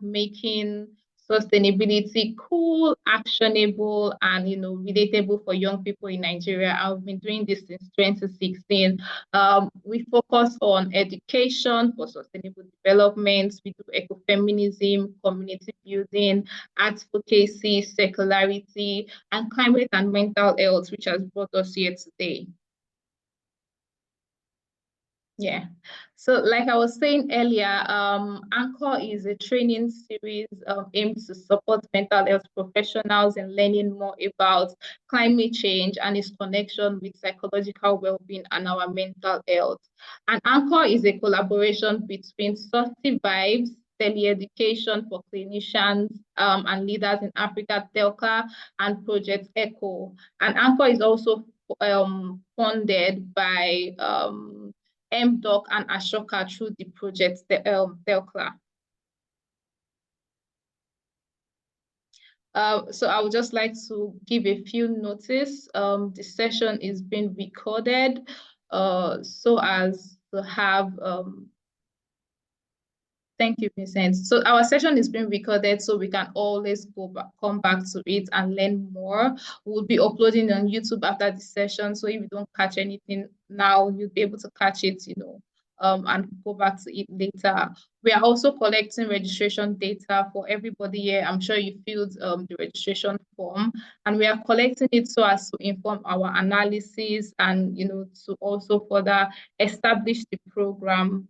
making sustainability cool, actionable, and relatable for young people in Nigeria. I've been doing this since 2016. We focus on education for sustainable development. We do ecofeminism, community building, advocacy, circularity, and climate and mental health, which has brought us here today. Yeah. So like I was saying earlier, Anchor is a training series aimed to support mental health professionals in learning more about climate change and its connection with psychological well-being and our mental health. And Anchor is a collaboration between Saucy Vibes, Tele-Education for clinicians and leaders in Africa, Telca, and Project Echo. And Anchor is also funded by MDoc and Ashoka through the project Telcla. So I would just like to give a few notice. The session is being recorded so as to have Thank you, Vincent. So our session is being recorded so we can always come back to it and learn more. We'll be uploading on YouTube after the session. So if you don't catch anything now, you'll be able to catch it, and go back to it later. We are also collecting registration data for everybody here. I'm sure you filled the registration form, and we are collecting it so as to inform our analysis and, to also further establish the program,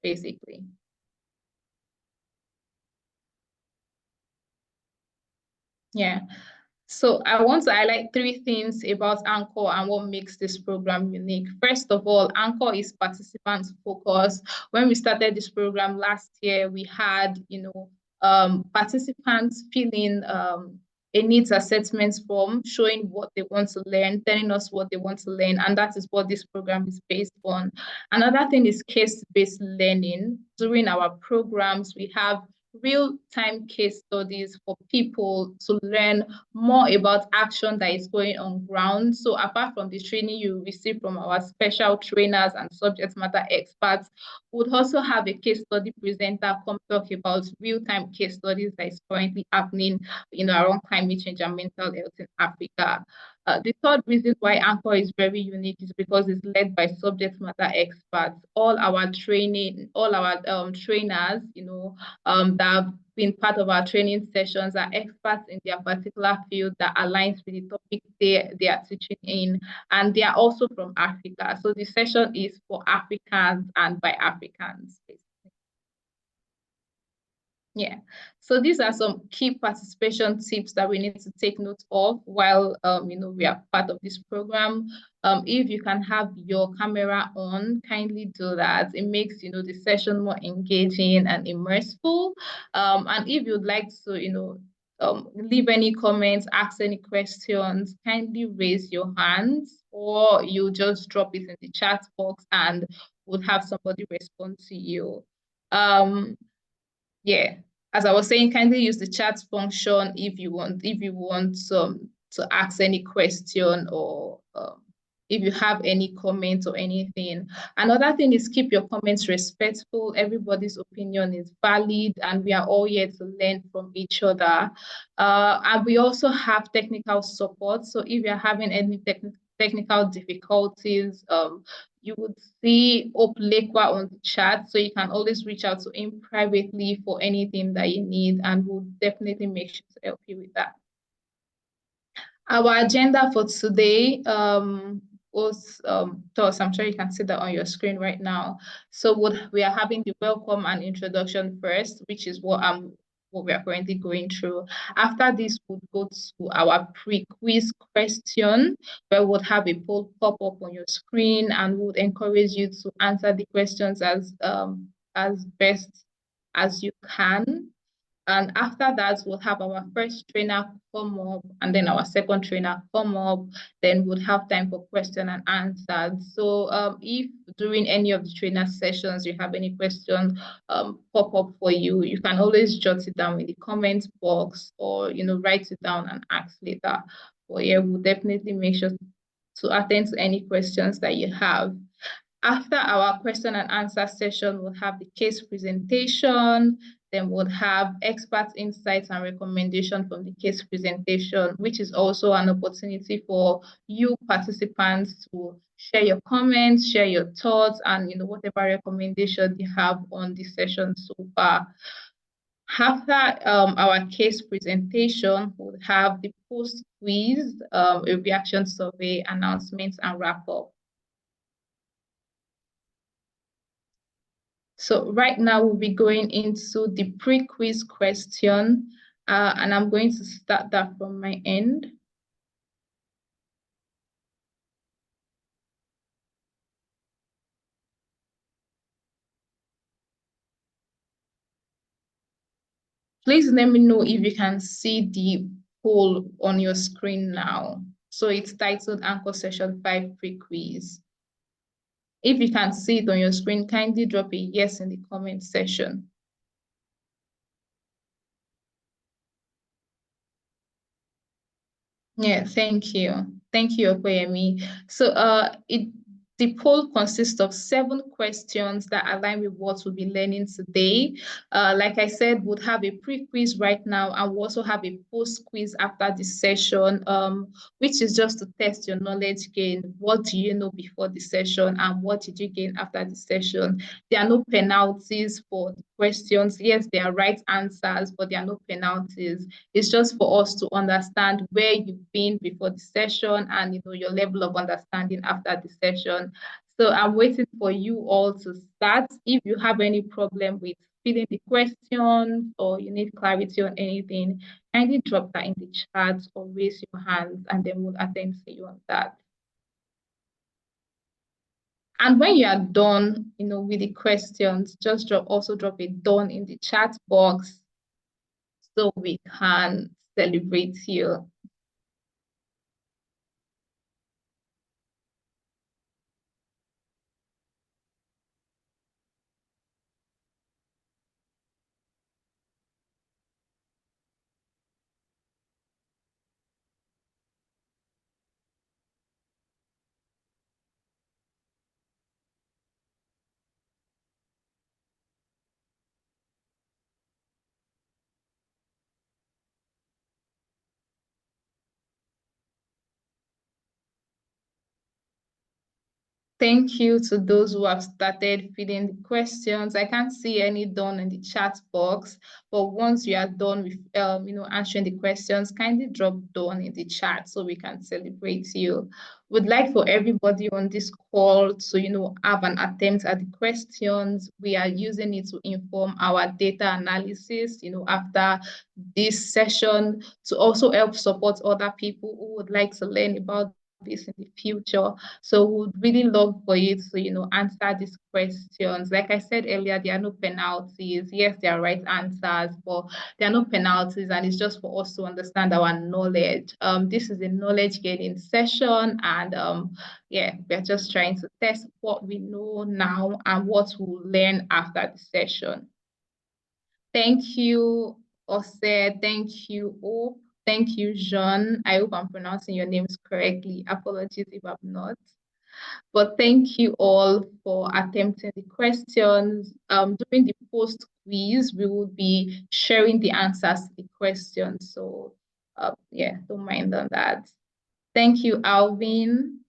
basically. Yeah. So I want to highlight three things about Anchor and what makes this program unique. First of all, Anchor is participant focused. When we started this program last year, we had, participants filling a needs assessment form showing what they want to learn, telling us what they want to learn, and that is what this program is based on. Another thing is case-based learning. During our programs, we have real-time case studies for people to learn more about action that is going on ground. So apart from the training you receive from our special trainers and subject matter experts, we would also have a case study presenter come talk about real-time case studies that is currently happening around climate change and mental health in Africa. The third reason why Anchor is very unique is because it's led by subject matter experts. All our trainers, that have been part of our training sessions are experts in their particular field that aligns with the topic they are teaching in, and they are also from Africa. So the session is for Africans and by Africans, basically. Yeah, so these are some key participation tips that we need to take note of while we are part of this program. If you can have your camera on, kindly do that. It makes the session more engaging and immersive. And if you'd like to leave any comments, ask any questions, kindly raise your hands, or you just drop it in the chat box and we'll have somebody respond to you. Yeah, as I was saying, kindly use the chat function if you want to ask any question or if you have any comments or anything. Another thing is keep your comments respectful. Everybody's opinion is valid and we are all here to learn from each other. And we also have technical support. So if you're having any technical difficulties, you would see Oplekwa on the chat, so you can always reach out to him privately for anything that you need, and we'll definitely make sure to help you with that. Our agenda for today was Toss. I'm sure you can see that on your screen right now. So we are having the welcome and introduction first, which is what we are currently going through. After this, we'll go to our pre-quiz question, where we'll have a poll pop up on your screen, and we'll encourage you to answer the questions as best as you can. And after that, we'll have our first trainer come up, and then our second trainer come up. Then we'll have time for question and answers. So if during any of the trainer sessions you have any questions pop up for you, you can always jot it down in the comment box, or write it down and ask later. But yeah, we'll definitely make sure to attend to any questions that you have. After our question and answer session, we'll have the case presentation, then we'll have expert insights and recommendation from the case presentation, which is also an opportunity for you participants to share your comments, share your thoughts, and whatever recommendation you have on the session so far. After our case presentation, we'll have the post quiz, a reaction survey, announcements, and wrap up. So right now we'll be going into the pre-quiz question, and I'm going to start that from my end. Please let me know if you can see the poll on your screen now. So it's titled Anchor Session 5 Pre-Quiz. If you can see it on your screen, kindly drop a yes in the comment section. Yeah, thank you. Thank you, Okoyemi. So the poll consists of 7 questions that align with what we'll be learning today. Like I said, we'll have a pre-quiz right now, and we'll also have a post-quiz after the session, which is just to test your knowledge gain. What do you know before the session, and what did you gain after the session? There are no penalties for the questions. Yes, there are right answers, but there are no penalties. It's just for us to understand where you've been before the session and your level of understanding after the session. So I'm waiting for you all to start. If you have any problem with filling the questions or you need clarity on anything, kindly drop that in the chat or raise your hands and then we'll attend to you on that. And when you are done, with the questions, just also drop a done in the chat box so we can celebrate you. Thank you to those who have started filling the questions. I can't see any done in the chat box, but once you are done with answering the questions, kindly drop done in the chat so we can celebrate you. Would like for everybody on this call to have an attempt at the questions. We are using it to inform our data analysis after this session, to also help support other people who would like to learn about this in the future. So we would really love for you to answer these questions. Like I said earlier, there are no penalties. Yes, there are right answers, but there are no penalties, and it's just for us to understand our knowledge. This is a knowledge gaining session, and yeah, we're just trying to test what we know now and what we'll learn after the session. Thank you, Ose. Thank you, Hope. Thank you, Jean. I hope I'm pronouncing your names correctly. Apologies if I'm not. But thank you all for attempting the questions. During the post quiz, we will be sharing the answers to the questions. So yeah, don't mind on that. Thank you, Alvin.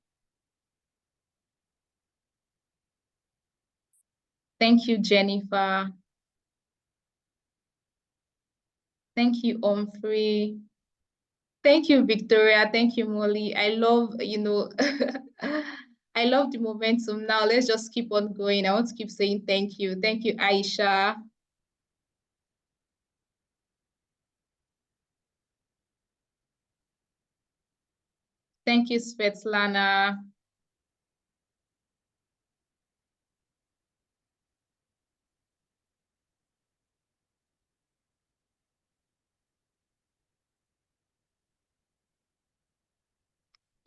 Thank you, Jennifer. Thank you, Omfrey. Thank you, Victoria. Thank you, Molly. I love, I love the momentum. Now let's just keep on going. I want to keep saying thank you. Thank you, Aisha. Thank you, Svetlana.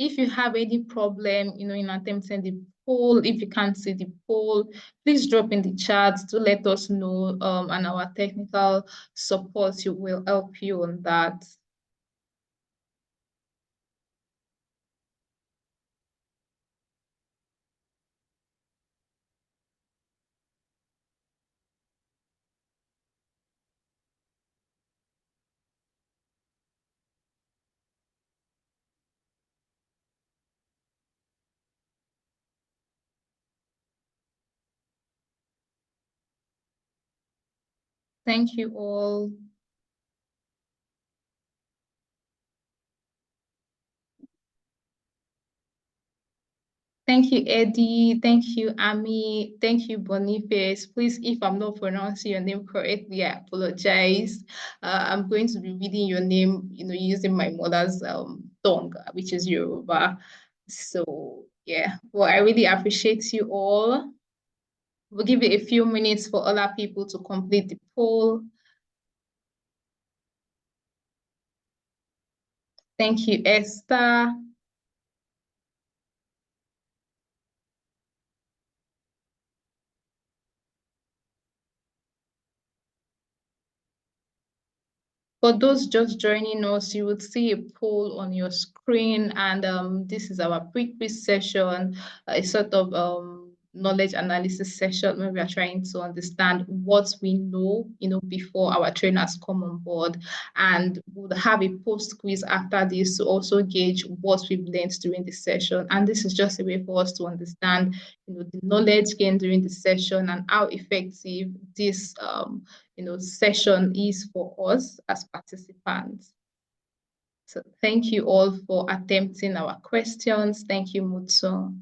If you have any problem, in attempting the poll, if you can't see the poll, please drop in the chat to let us know, and our technical support will help you on that. Thank you all. Thank you, Eddie. Thank you, Ami. Thank you, Boniface. Please, if I'm not pronouncing your name correctly, I apologize. I'm going to be reading your name, using my mother's tongue, which is Yoruba. So yeah, well, I really appreciate you all. We'll give it a few minutes for other people to complete the poll. Thank you, Esther. For those just joining us, you would see a poll on your screen, and this is our pre-quiz session, a sort of knowledge analysis session where we are trying to understand what we know, before our trainers come on board, and we'll have a post-quiz after this to also gauge what we've learned during the session. And this is just a way for us to understand, the knowledge gained during the session and how effective this session is for us as participants. So thank you all for attempting our questions. Thank you, Mutsu.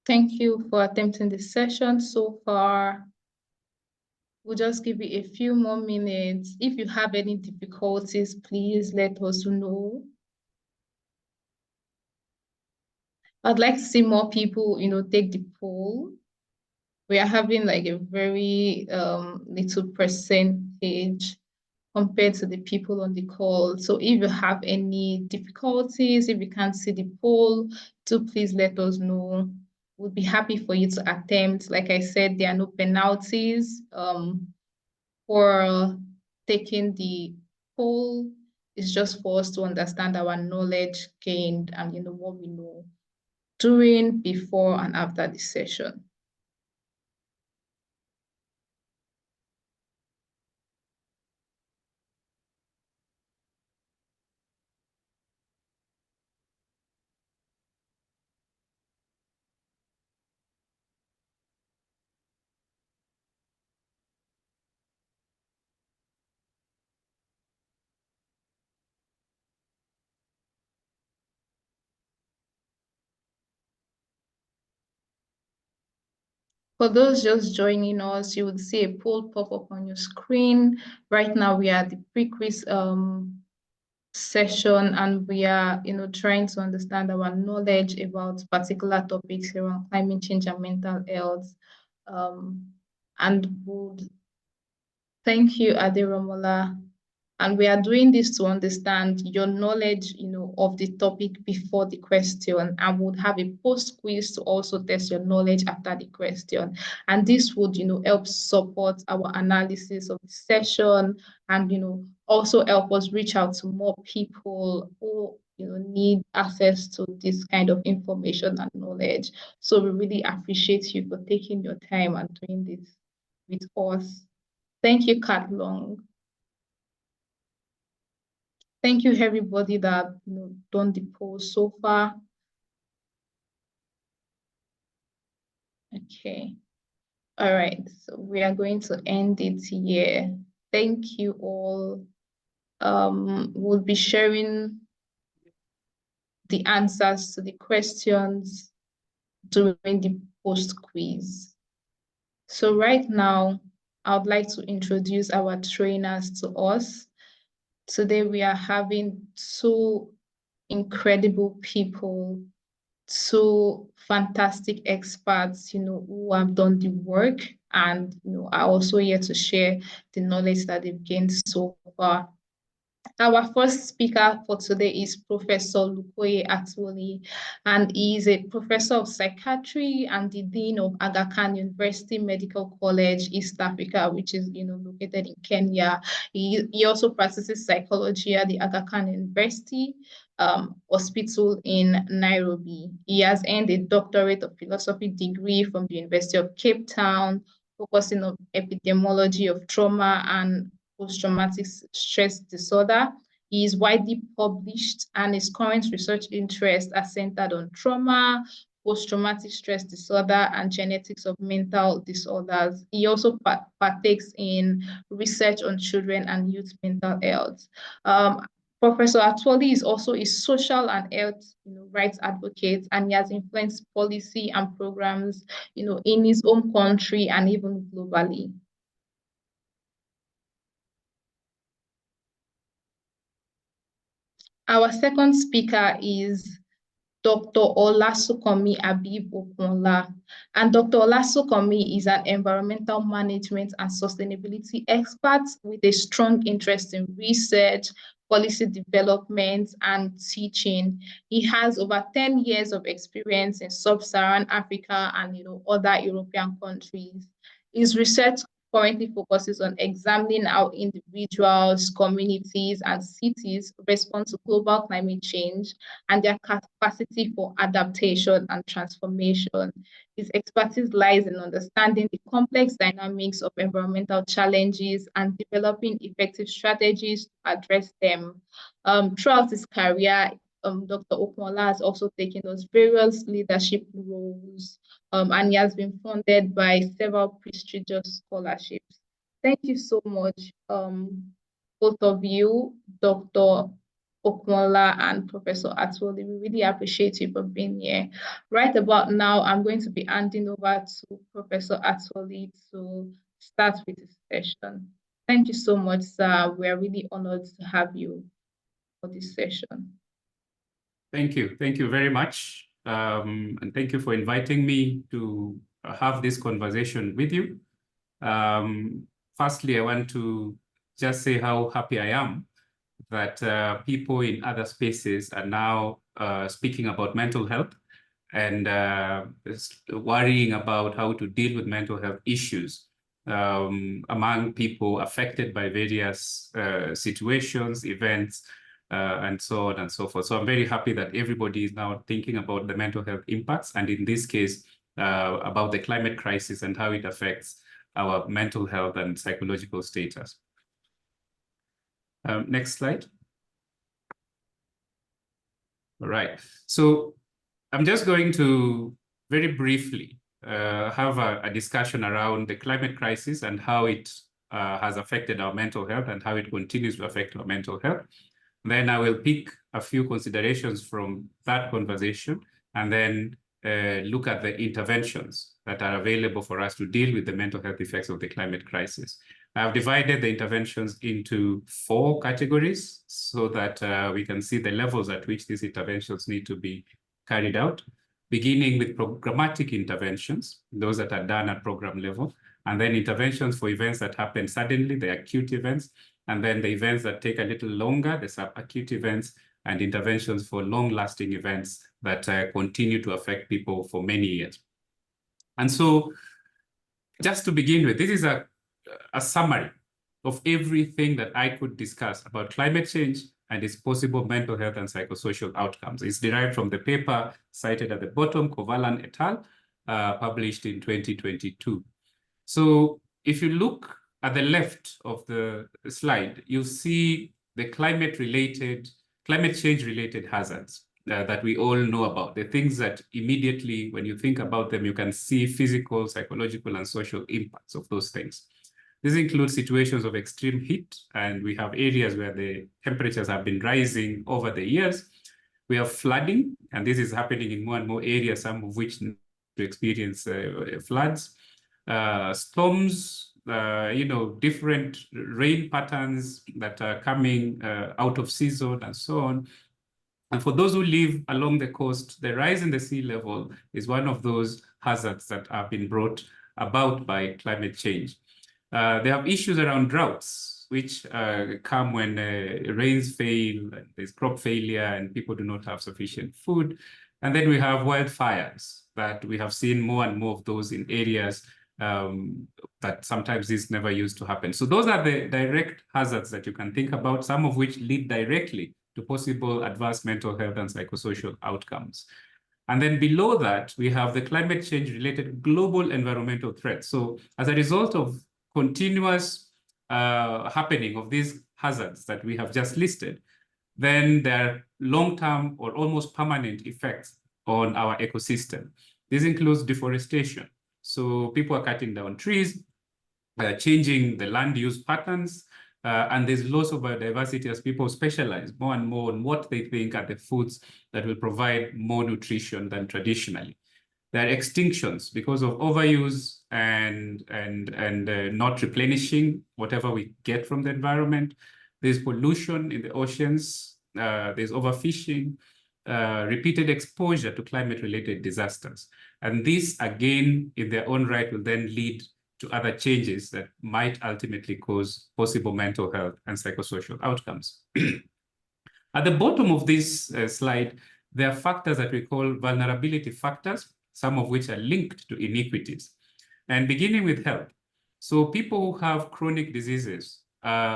Thank you for attempting the session so far. We'll just give you a few more minutes. If you have any difficulties, please let us know. I'd like to see more people, take the poll. We are having like a very little percentage compared to the people on the call. So if you have any difficulties, if you can't see the poll, do please let us know. We'll be happy for you to attempt. Like I said, there are no penalties for taking the poll. It's just for us to understand our knowledge gained and what we know during, before, and after the session. For those just joining us, you would see a poll pop up on your screen. Right now, we are at the pre-quiz session, and we are, trying to understand our knowledge about particular topics around climate change and mental health. And would thank you, Aderomola. And we are doing this to understand your knowledge, of the topic before the question, and would have a post quiz to also test your knowledge after the question. And this would, help support our analysis of the session, and, also help us reach out to more people who, need access to this kind of information and knowledge. So we really appreciate you for taking your time and doing this with us. Thank you, Kat Long. Thank you, everybody that done the poll so far. Okay. All right. So we are going to end it here. Thank you all. We'll be sharing the answers to the questions during the post quiz. So right now, I would like to introduce our trainers to us. Today we are having two incredible people, two fantastic experts, who have done the work and, are also here to share the knowledge that they've gained so far. Our first speaker for today is Professor Lukoye Atwoli, and he is a professor of psychiatry and the dean of Aga Khan University Medical College, East Africa, which is located in Kenya. He also practices psychology at the Aga Khan University Hospital in Nairobi. He has earned a doctorate of philosophy degree from the University of Cape Town, focusing on epidemiology of trauma and post-traumatic stress disorder. He is widely published, and his current research interests are centered on trauma, post-traumatic stress disorder, and genetics of mental disorders. He also partakes in research on children and youth mental health. Professor Atwoli is also a social and health rights advocate, and he has influenced policy and programs in his own country and even globally. Our second speaker is Dr. Olasukomi Abib Okunla. And Dr. Olasukomi is an environmental management and sustainability expert with a strong interest in research, policy development, and teaching. He has over 10 years of experience in sub-Saharan Africa and other European countries. His research currently focuses on examining how individuals, communities, and cities respond to global climate change and their capacity for adaptation and transformation. His expertise lies in understanding the complex dynamics of environmental challenges and developing effective strategies to address them. Throughout his career, Dr. Okunola has also taken those various leadership roles, and he has been funded by several prestigious scholarships. Thank you so much, both of you, Dr. Okunola and Professor Atwoli. We really appreciate you for being here. Right about now, I'm going to be handing over to Professor Atwoli to start with this session. Thank you so much, sir. We are really honored to have you for this session. Thank you. Thank you very much. And thank you for inviting me to have this conversation with you. Firstly, I want to just say how happy I am that people in other spaces are now speaking about mental health and worrying about how to deal with mental health issues among people affected by various situations, events, and so on and so forth. So I'm very happy that everybody is now thinking about the mental health impacts, and in this case, about the climate crisis and how it affects our mental health and psychological status. Next slide. All right. So I'm just going to very briefly have a discussion around the climate crisis and how it has affected our mental health and how it continues to affect our mental health. Then I will pick a few considerations from that conversation and then look at the interventions that are available for us to deal with the mental health effects of the climate crisis. I've divided the interventions into 4 categories so that we can see the levels at which these interventions need to be carried out, beginning with programmatic interventions, those that are done at program level, and then interventions for events that happen suddenly, the acute events, and then the events that take a little longer, the subacute events, and interventions for long-lasting events that continue to affect people for many years. And so, just to begin with, this is a summary of everything that I could discuss about climate change and its possible mental health and psychosocial outcomes. It's derived from the paper cited at the bottom, Kovalan et al., published in 2022. So if you look at the left of the slide, you see the climate change-related hazards that we all know about, the things that immediately, when you think about them, you can see physical, psychological, and social impacts of those things. This includes situations of extreme heat, and we have areas where the temperatures have been rising over the years. We have flooding, and this is happening in more and more areas, some of which to experience floods, storms, different rain patterns that are coming out of season and so on. And for those who live along the coast, the rise in the sea level is one of those hazards that have been brought about by climate change. They have issues around droughts. which come when rains fail, there's crop failure, and people do not have sufficient food. And then we have wildfires that we have seen more and more of those in areas that sometimes this never used to happen. So those are the direct hazards that you can think about, some of which lead directly to possible adverse mental health and psychosocial outcomes. And then below that, we have the climate change related global environmental threats. So as a result of continuous happening of these hazards that we have just listed, then there are long-term or almost permanent effects on our ecosystem. This includes deforestation. So people are cutting down trees, changing the land use patterns, and there's loss of biodiversity as people specialize more and more on what they think are the foods that will provide more nutrition than traditionally. There are extinctions because of overuse and not replenishing whatever we get from the environment. There's pollution in the oceans. There's overfishing, repeated exposure to climate-related disasters. And this, again, in their own right, will then lead to other changes that might ultimately cause possible mental health and psychosocial outcomes. At the bottom of this slide, there are factors that we call vulnerability factors, some of which are linked to inequities. And beginning with health. So people who have chronic diseases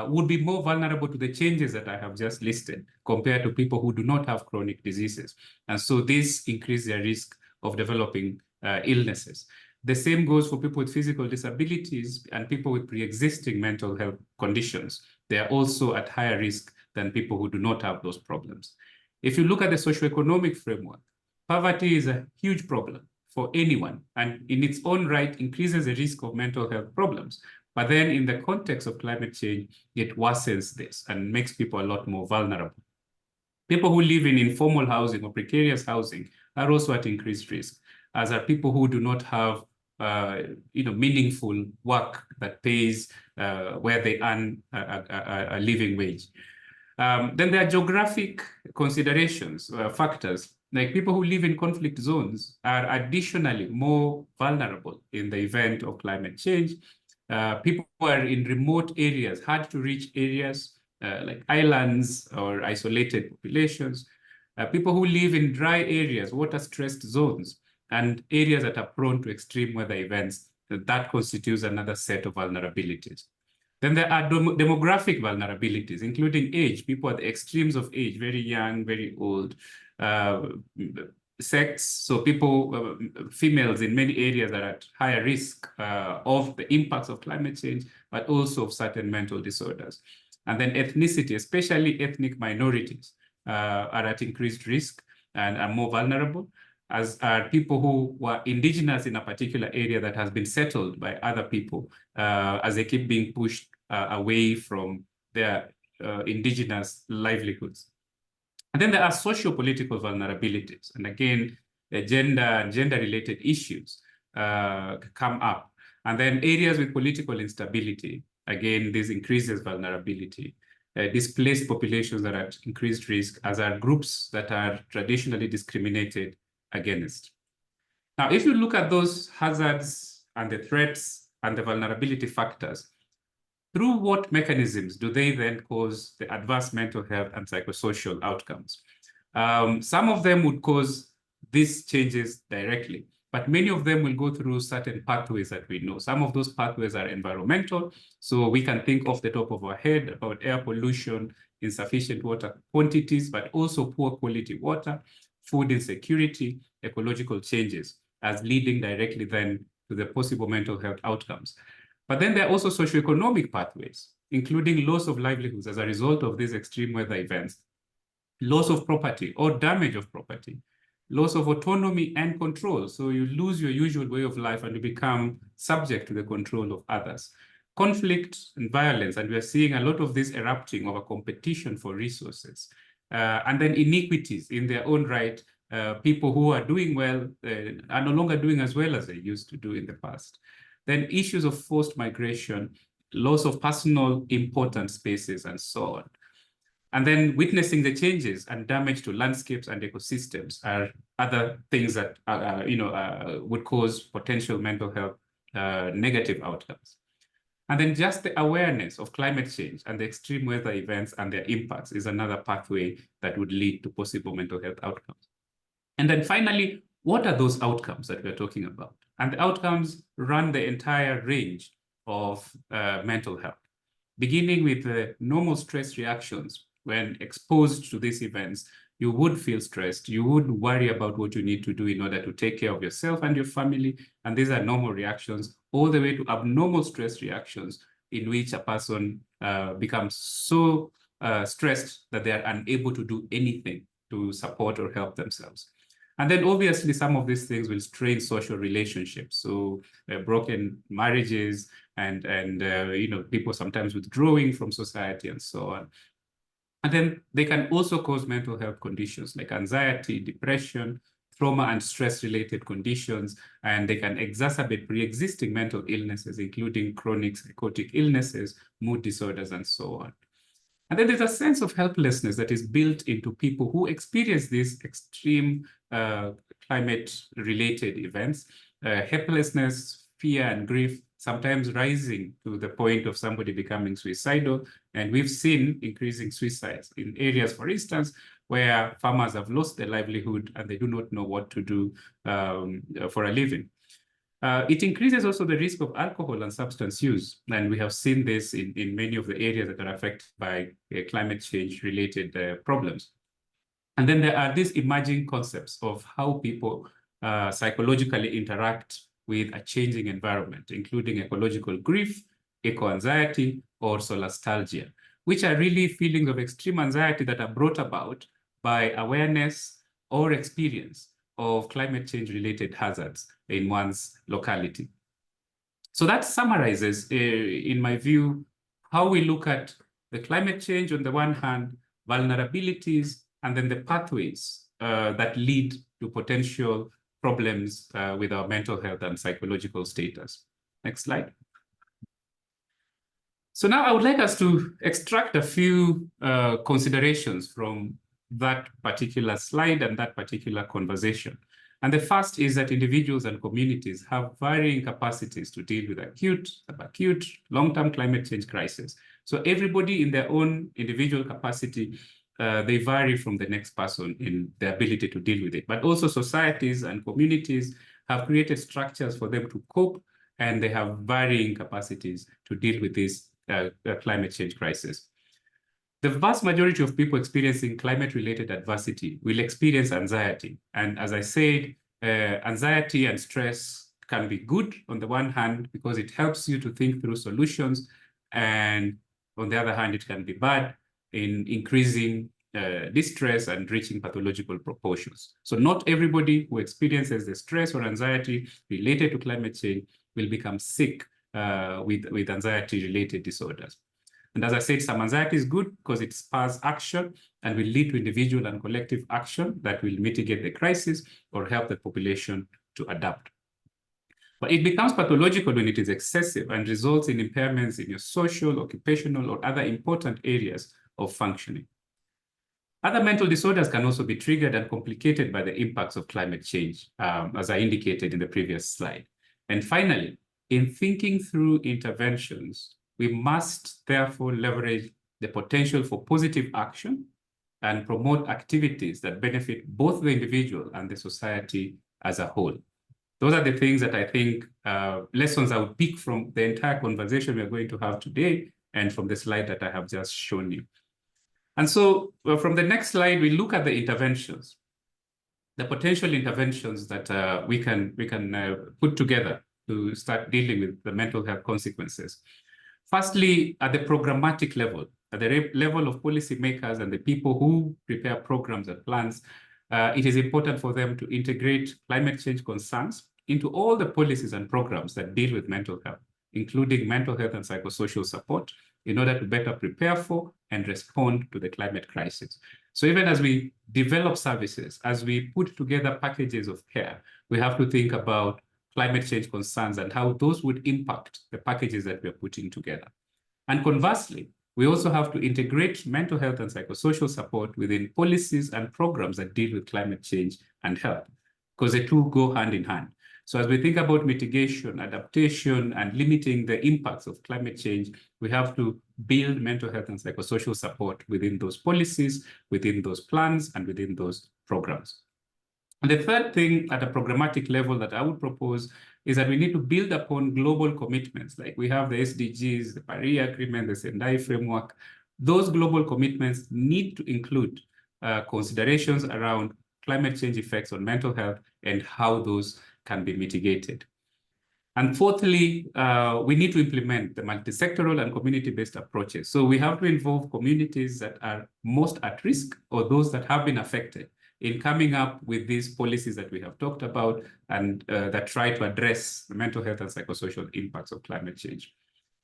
would be more vulnerable to the changes that I have just listed compared to people who do not have chronic diseases. And so this increases their risk of developing illnesses. The same goes for people with physical disabilities and people with pre-existing mental health conditions. They are also at higher risk than people who do not have those problems. If you look at the socioeconomic framework, poverty is a huge problem for anyone, and in its own right increases the risk of mental health problems. But then in the context of climate change, it worsens this and makes people a lot more vulnerable. People who live in informal housing or precarious housing are also at increased risk, as are people who do not have meaningful work that pays where they earn a living wage. Then there are geographic considerations, factors, like people who live in conflict zones are additionally more vulnerable in the event of climate change. People who are in remote areas, hard to reach areas, like islands or isolated populations, people who live in dry areas, water-stressed zones, and areas that are prone to extreme weather events, that constitutes another set of vulnerabilities. Then there are demographic vulnerabilities, including age, people at the extremes of age, very young, very old, sex, so people, females in many areas are at higher risk of the impacts of climate change, but also of certain mental disorders. And then ethnicity, especially ethnic minorities, are at increased risk and are more vulnerable, as are people who were indigenous in a particular area that has been settled by other people as they keep being pushed away from their indigenous livelihoods. And then there are socio-political vulnerabilities. And again, the gender and gender-related issues come up. And then areas with political instability, again, this increases vulnerability. Displaced populations that are at increased risk, as are groups that are traditionally discriminated against. Now, if you look at those hazards and the threats and the vulnerability factors, through what mechanisms do they then cause the adverse mental health and psychosocial outcomes? Some of them would cause these changes directly, but many of them will go through certain pathways that we know. Some of those pathways are environmental, so we can think off the top of our head about air pollution, insufficient water quantities, but also poor quality water, food insecurity, ecological changes, as leading directly then to the possible mental health outcomes. But then there are also socioeconomic pathways, including loss of livelihoods as a result of these extreme weather events, loss of property or damage of property, loss of autonomy and control. So you lose your usual way of life and you become subject to the control of others. Conflict and violence, and we are seeing a lot of this erupting over competition for resources. And then inequities in their own right. People who are doing well are no longer doing as well as they used to do in the past. Then issues of forced migration, loss of personal important spaces, and so on. And then witnessing the changes and damage to landscapes and ecosystems are other things that would cause potential mental health negative outcomes. And then just the awareness of climate change and the extreme weather events and their impacts is another pathway that would lead to possible mental health outcomes. And then finally, what are those outcomes that we're talking about? And the outcomes run the entire range of mental health, beginning with the normal stress reactions. When exposed to these events, you would feel stressed. You would worry about what you need to do in order to take care of yourself and your family. And these are normal reactions, all the way to abnormal stress reactions, in which a person becomes so stressed that they are unable to do anything to support or help themselves. And then obviously some of these things will strain social relationships. So broken marriages and people sometimes withdrawing from society and so on. And then they can also cause mental health conditions like anxiety, depression, trauma and stress-related conditions, and they can exacerbate pre-existing mental illnesses, including chronic psychotic illnesses, mood disorders, and so on. And then there's a sense of helplessness that is built into people who experience these extreme climate-related events, helplessness, fear, and grief, sometimes rising to the point of somebody becoming suicidal. And we've seen increasing suicides in areas, for instance, where farmers have lost their livelihood and they do not know what to do for a living. It increases also the risk of alcohol and substance use. And we have seen this in many of the areas that are affected by climate change related problems. And then there are these emerging concepts of how people psychologically interact with a changing environment, including ecological grief, eco-anxiety, or solastalgia, which are really feelings of extreme anxiety that are brought about by awareness or experience of climate change related hazards in one's locality. So that summarizes, in my view, how we look at the climate change on the one hand, vulnerabilities, and then the pathways that lead to potential problems with our mental health and psychological status. Next slide. So now I would like us to extract a few considerations from that particular slide and that particular conversation. And the first is that individuals and communities have varying capacities to deal with acute, subacute, long-term climate change crisis. So everybody in their own individual capacity, they vary from the next person in the ability to deal with it. But also societies and communities have created structures for them to cope, and they have varying capacities to deal with this climate change crisis. The vast majority of people experiencing climate-related adversity will experience anxiety. And as I said, anxiety and stress can be good on the one hand because it helps you to think through solutions. And on the other hand, it can be bad in increasing distress and reaching pathological proportions. So not everybody who experiences the stress or anxiety related to climate change will become sick with anxiety-related disorders. And as I said, some anxiety is good because it spurs action and will lead to individual and collective action that will mitigate the crisis or help the population to adapt. But it becomes pathological when it is excessive and results in impairments in your social, occupational, or other important areas of functioning. Other mental disorders can also be triggered and complicated by the impacts of climate change, as I indicated in the previous slide. And finally, in thinking through interventions, we must therefore leverage the potential for positive action and promote activities that benefit both the individual and the society as a whole. Those are the things that I think lessons I would pick from the entire conversation we're going to have today and from the slide that I have just shown you. And so from the next slide, we look at the interventions, the potential interventions that we can put together to start dealing with the mental health consequences. Firstly, at the programmatic level, at the level of policymakers and the people who prepare programs and plans, it is important for them to integrate climate change concerns into all the policies and programs that deal with mental health, including mental health and psychosocial support, in order to better prepare for and respond to the climate crisis. So even as we develop services, as we put together packages of care, we have to think about climate change concerns and how those would impact the packages that we're putting together. And conversely, we also have to integrate mental health and psychosocial support within policies and programs that deal with climate change and health, because the two go hand in hand. So as we think about mitigation, adaptation, and limiting the impacts of climate change, we have to build mental health and psychosocial support within those policies, within those plans, and within those programs. And the third thing at a programmatic level that I would propose is that we need to build upon global commitments. Like we have the SDGs, the Paris Agreement, the Sendai framework. Those global commitments need to include considerations around climate change effects on mental health and how those can be mitigated. And fourthly, we need to implement the multi-sectoral and community-based approaches. So we have to involve communities that are most at risk or those that have been affected in coming up with these policies that we have talked about and that try to address the mental health and psychosocial impacts of climate change.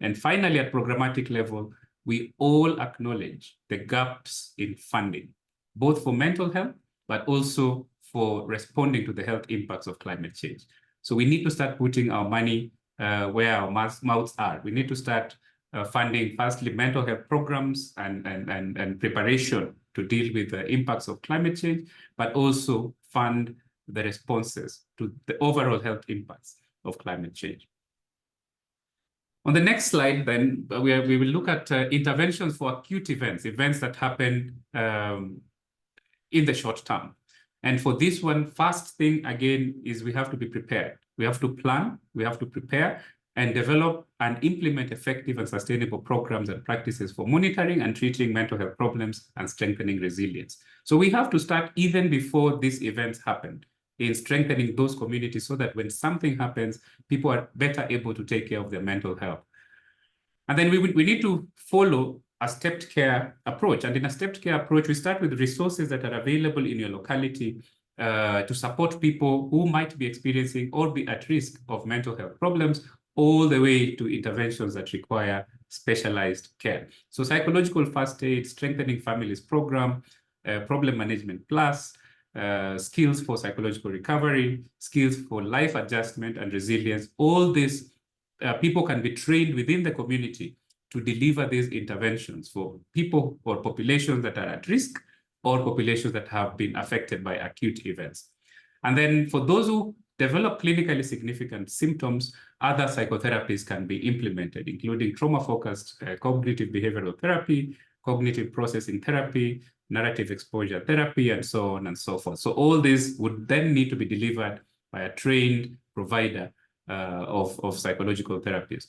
And finally, at programmatic level, we all acknowledge the gaps in funding, both for mental health, but also for responding to the health impacts of climate change. So we need to start putting our money where our mouths are. We need to start funding, firstly, mental health programs and preparation to deal with the impacts of climate change, but also fund the responses to the overall health impacts of climate change. On the next slide, then, we will look at interventions for acute events, events that happen in the short term. And for this one, first thing, again, is we have to be prepared. We have to plan, we have to prepare, and develop and implement effective and sustainable programs and practices for monitoring and treating mental health problems and strengthening resilience. So we have to start even before these events happen in strengthening those communities so that when something happens, people are better able to take care of their mental health. And then we need to follow a stepped care approach. And in a stepped care approach, we start with resources that are available in your locality to support people who might be experiencing or be at risk of mental health problems, all the way to interventions that require specialized care. So psychological first aid, strengthening families program, problem management plus, skills for psychological recovery, skills for life adjustment and resilience, all this people can be trained within the community to deliver these interventions for people or populations that are at risk or populations that have been affected by acute events. And then for those who develop clinically significant symptoms, other psychotherapies can be implemented, including trauma-focused cognitive behavioral therapy, cognitive processing therapy, narrative exposure therapy, and so on and so forth. So all this would then need to be delivered by a trained provider of psychological therapies.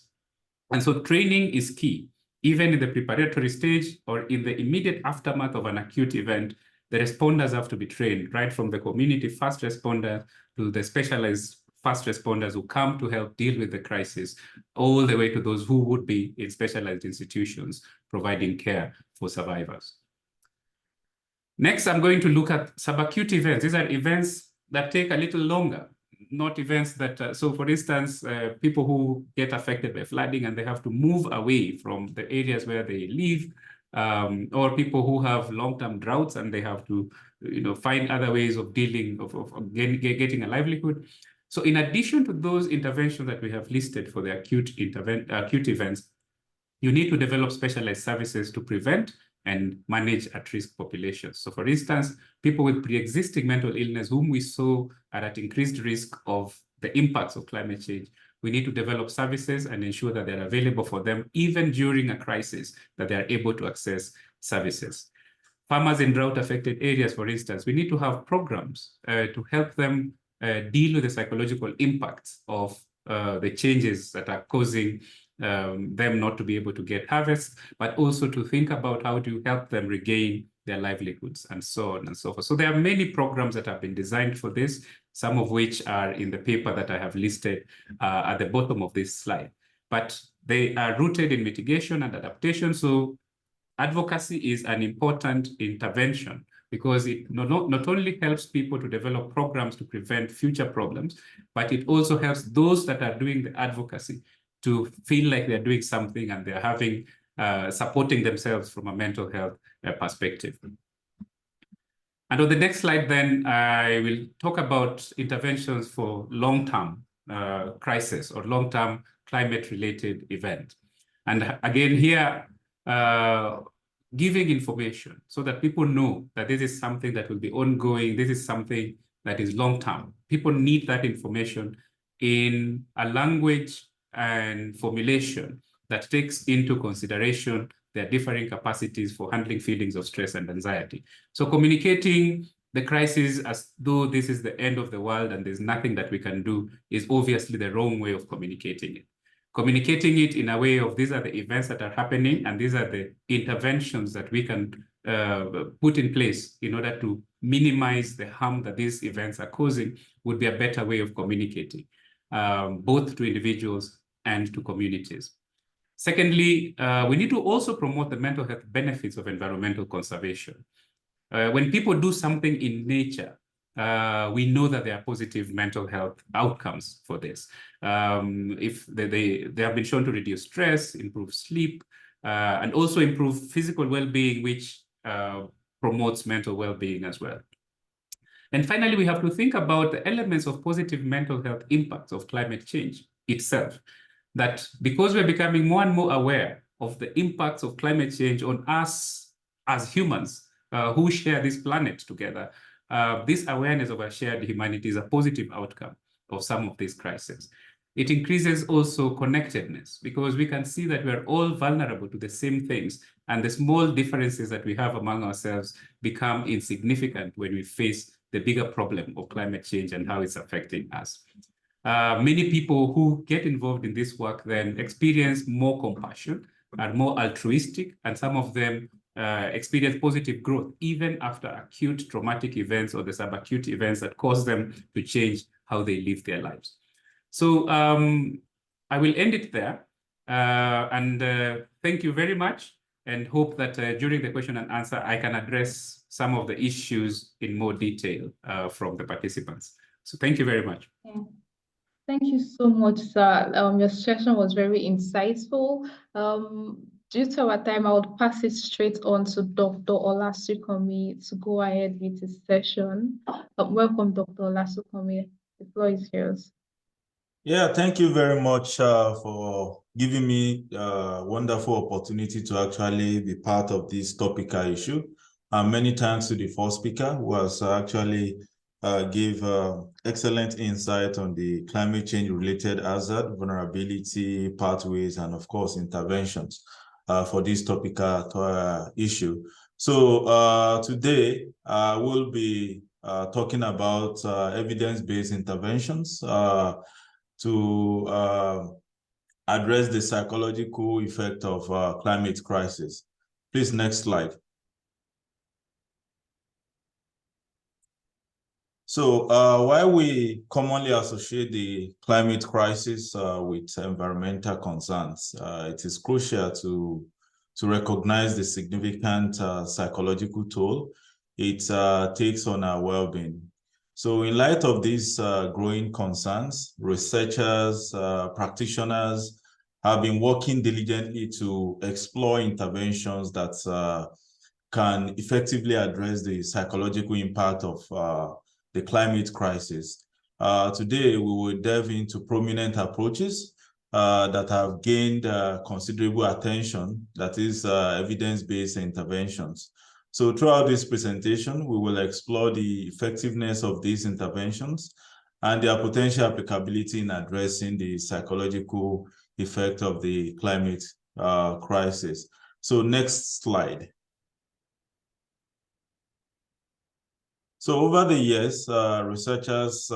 And so training is key. Even in the preparatory stage or in the immediate aftermath of an acute event, the responders have to be trained, right from the community first responders to the specialized first responders who come to help deal with the crisis, all the way to those who would be in specialized institutions providing care for survivors. Next, I'm going to look at subacute events. These are events that take a little longer, not events that, so for instance, people who get affected by flooding and they have to move away from the areas where they live, or people who have long-term droughts and they have to, find other ways of dealing, of getting a livelihood. So in addition to those interventions that we have listed for the acute events, you need to develop specialized services to prevent and manage at-risk populations. So for instance, people with pre-existing mental illness whom we saw are at increased risk of the impacts of climate change, we need to develop services and ensure that they're available for them even during a crisis, that they are able to access services. Farmers in drought-affected areas, for instance, we need to have programs to help them deal with the psychological impacts of the changes that are causing them not to be able to get harvest, but also to think about how to help them regain their livelihoods and so on and so forth. So there are many programs that have been designed for this, some of which are in the paper that I have listed at the bottom of this slide. But they are rooted in mitigation and adaptation. So advocacy is an important intervention because it not only helps people to develop programs to prevent future problems, but it also helps those that are doing the advocacy to feel like they're doing something and they're having supporting themselves from a mental health perspective. And on the next slide, then, I will talk about interventions for long-term crisis or long-term climate-related event. And again, here, giving information so that people know that this is something that will be ongoing, this is something that is long-term. People need that information in a language and formulation that takes into consideration their differing capacities for handling feelings of stress and anxiety. So communicating the crisis as though this is the end of the world and there's nothing that we can do is obviously the wrong way of communicating it. Communicating it in a way of these are the events that are happening and these are the interventions that we can put in place in order to minimize the harm that these events are causing would be a better way of communicating, both to individuals and to communities. Secondly, we need to also promote the mental health benefits of environmental conservation. When people do something in nature, we know that there are positive mental health outcomes for this. If they have been shown to reduce stress, improve sleep, and also improve physical well-being, which promotes mental well-being as well. And finally, we have to think about the elements of positive mental health impacts of climate change itself. That because we're becoming more and more aware of the impacts of climate change on us as humans who share this planet together, this awareness of our shared humanity is a positive outcome of some of these crises. It increases also connectedness because we can see that we're all vulnerable to the same things, and the small differences that we have among ourselves become insignificant when we face the bigger problem of climate change and how it's affecting us. Many people who get involved in this work then experience more compassion and more altruistic, and some of them experience positive growth even after acute traumatic events or the subacute events that cause them to change how they live their lives. So I will end it there and thank you very much, and hope that during the question and answer, I can address some of the issues in more detail from the participants. So thank you very much. Yeah. Thank you so much, sir. Your session was very insightful. Due to our time, I would pass it straight on to Dr. Olasukomi to go ahead with his session. Welcome, Dr. Olasukomi. The floor is yours. Yeah, thank you very much for giving me a wonderful opportunity to actually be part of this topical issue. And many thanks to the first speaker who has actually gave excellent insight on the climate change related hazard, vulnerability, pathways, and of course, interventions for this topical issue. So today, we'll be talking about evidence-based interventions to address the psychological effect of climate crisis. Please, next slide. So while we commonly associate the climate crisis with environmental concerns, it is crucial to recognize the significant psychological toll it takes on our well-being. So in light of these growing concerns, researchers, practitioners have been working diligently to explore interventions that can effectively address the psychological impact of the climate crisis. Today, we will delve into prominent approaches that have gained considerable attention, that is evidence-based interventions. So throughout this presentation, we will explore the effectiveness of these interventions and their potential applicability in addressing the psychological effect of the climate crisis. So next slide. So over the years, researchers,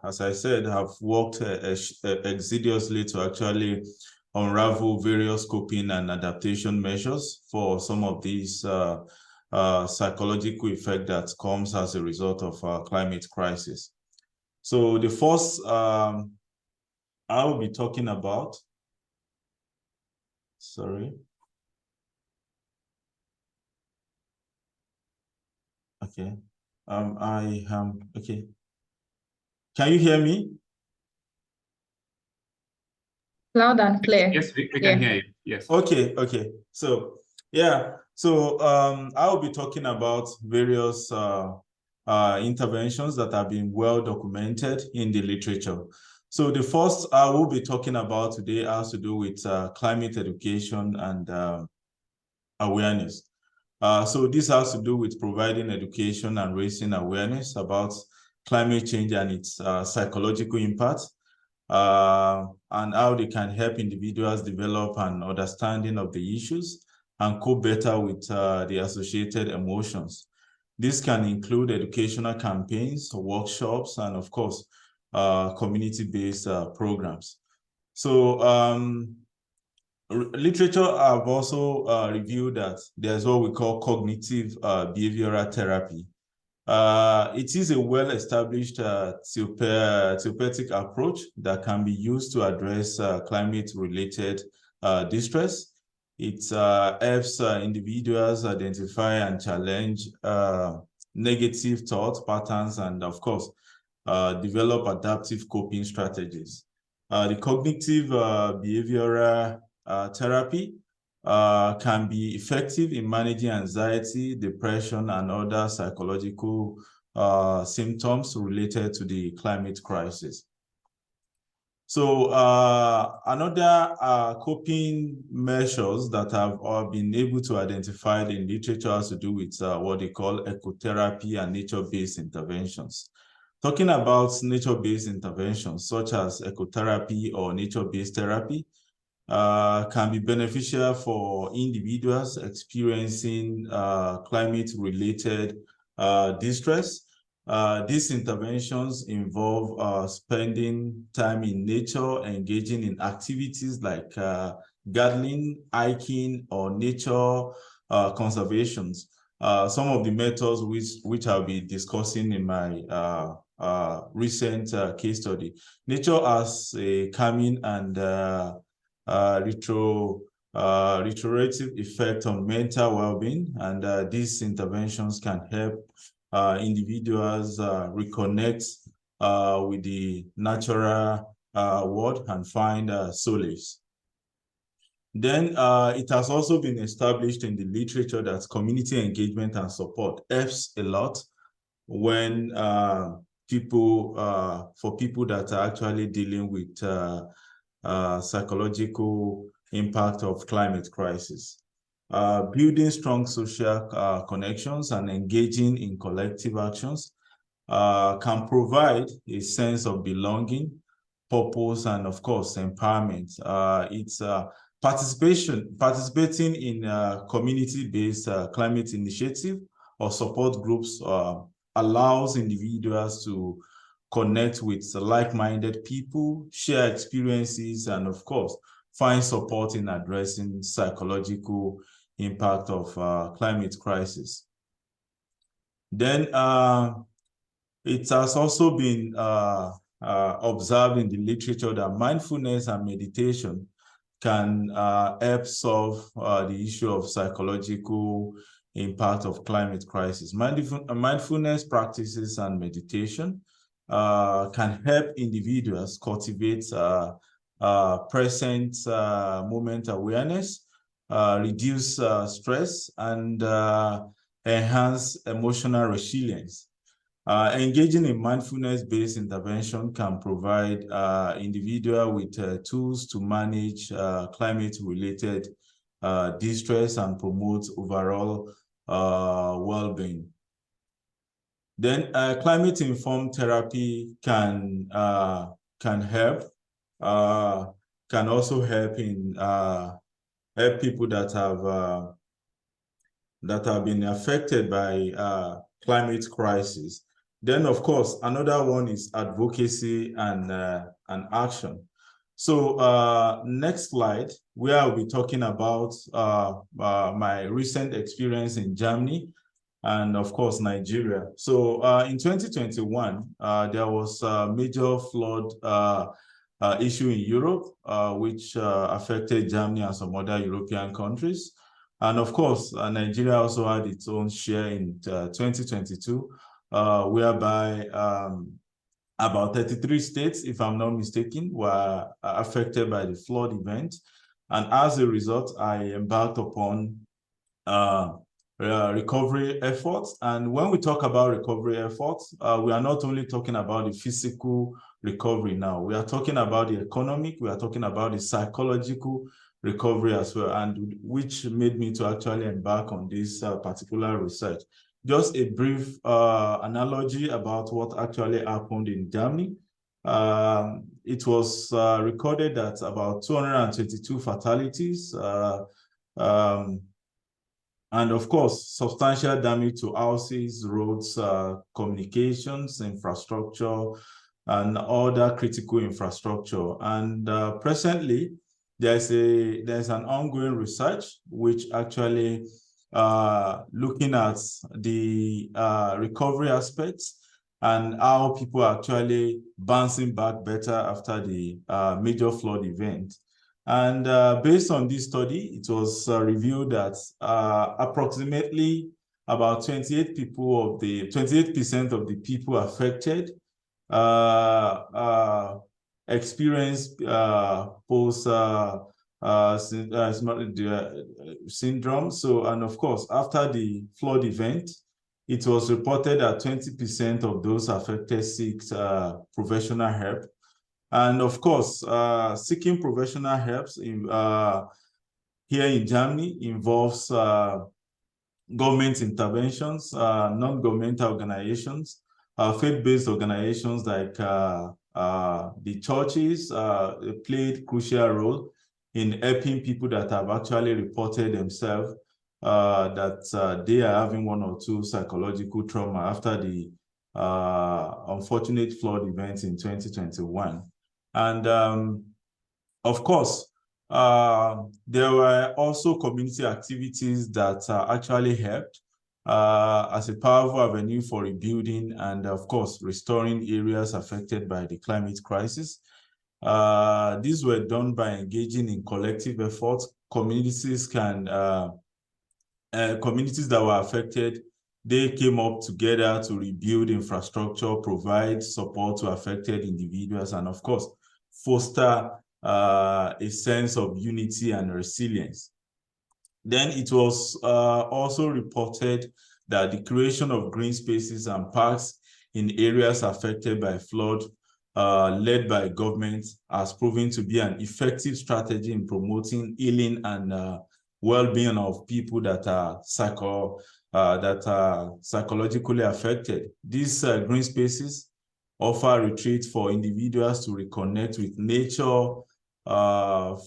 as I said, have worked assiduously to actually unravel various coping and adaptation measures for some of these psychological effect that comes as a result of climate crisis. So the first I will be talking about, sorry. Okay. Okay. Can you hear me? Loud and clear. Yes, we can hear you. Yes. Okay. So yeah, so I will be talking about various interventions that have been well documented in the literature. So the first I will be talking about today has to do with climate education and awareness. So this has to do with providing education and raising awareness about climate change and its psychological impact. and how they can help individuals develop an understanding of the issues and cope better with the associated emotions. This can include educational campaigns, workshops, and of course, community-based programs. So literature have also reviewed that there's what we call cognitive behavioral therapy. It is a well-established therapeutic approach that can be used to address climate-related distress. It helps individuals identify and challenge negative thought patterns and, of course, develop adaptive coping strategies. The cognitive behavioral therapy can be effective in managing anxiety, depression, and other psychological symptoms related to the climate crisis. So another coping measures that have been able to identify in literature has to do with what they call ecotherapy and nature-based interventions. Talking about nature-based interventions such as ecotherapy or nature-based therapy can be beneficial for individuals experiencing climate-related distress. These interventions involve spending time in nature, engaging in activities like gardening, hiking, or nature conservations. Some of the methods which I'll be discussing in my recent case study. Nature has a calming and restorative effect on mental well-being, and these interventions can help individuals reconnect with the natural world and find solace. Then it has also been established in the literature that community engagement and support helps a lot when for people that are actually dealing with psychological impact of climate crisis. Building strong social connections and engaging in collective actions can provide a sense of belonging, purpose, and of course, empowerment. It's participating in community-based climate initiative or support groups allows individuals to connect with like-minded people, share experiences, and of course, find support in addressing psychological impact of climate crisis. Then it has also been observed in the literature that mindfulness and meditation can help solve the issue of psychological impact of climate crisis. Mindfulness practices and meditation can help individuals cultivate present moment awareness, reduce stress, and enhance emotional resilience. Engaging in mindfulness-based intervention can provide individuals with tools to manage climate-related distress and promote overall well-being. Then climate-informed therapy can help, can also help in help people that have been affected by climate crisis. Then, of course, another one is advocacy and action. So next slide, where I'll be talking about my recent experience in Germany and of course, Nigeria. So in 2021, there was a major flood issue in Europe, which affected Germany and some other European countries. And of course, Nigeria also had its own share in 2022, whereby about 33 states, if I'm not mistaken, were affected by the flood event. And as a result, I embarked upon recovery efforts. And when we talk about recovery efforts, we are not only talking about the physical recovery now, we are talking about the economic, we are talking about the psychological recovery as well, and which made me to actually embark on this particular research. Just a brief analogy about what actually happened in Germany. It was recorded that about 222 fatalities, and of course, substantial damage to houses, roads, communications, infrastructure, and other critical infrastructure. And presently, there's an ongoing research which actually looking at the recovery aspects and how people are actually bouncing back better after the major flood event. And based on this study, it was revealed that approximately about 28% of the people affected experienced post syndrome. So, and of course, after the flood event, it was reported that 20% of those affected seek professional help. And of course, seeking professional help here in Germany involves government interventions, non-governmental organizations, faith-based organizations like the churches played crucial role in helping people that have actually reported themselves that they are having one or two psychological trauma after the unfortunate flood events in 2021. And of course, there were also community activities that actually helped as a powerful avenue for rebuilding and, of course, restoring areas affected by the climate crisis. These were done by engaging in collective efforts. Communities communities that were affected, they came up together to rebuild infrastructure, provide support to affected individuals, and of course, foster a sense of unity and resilience. Then it was also reported that the creation of green spaces and parks in areas affected by flood led by government has proven to be an effective strategy in promoting healing and well-being of people that are psychologically affected. These green spaces offer retreat for individuals to reconnect with nature,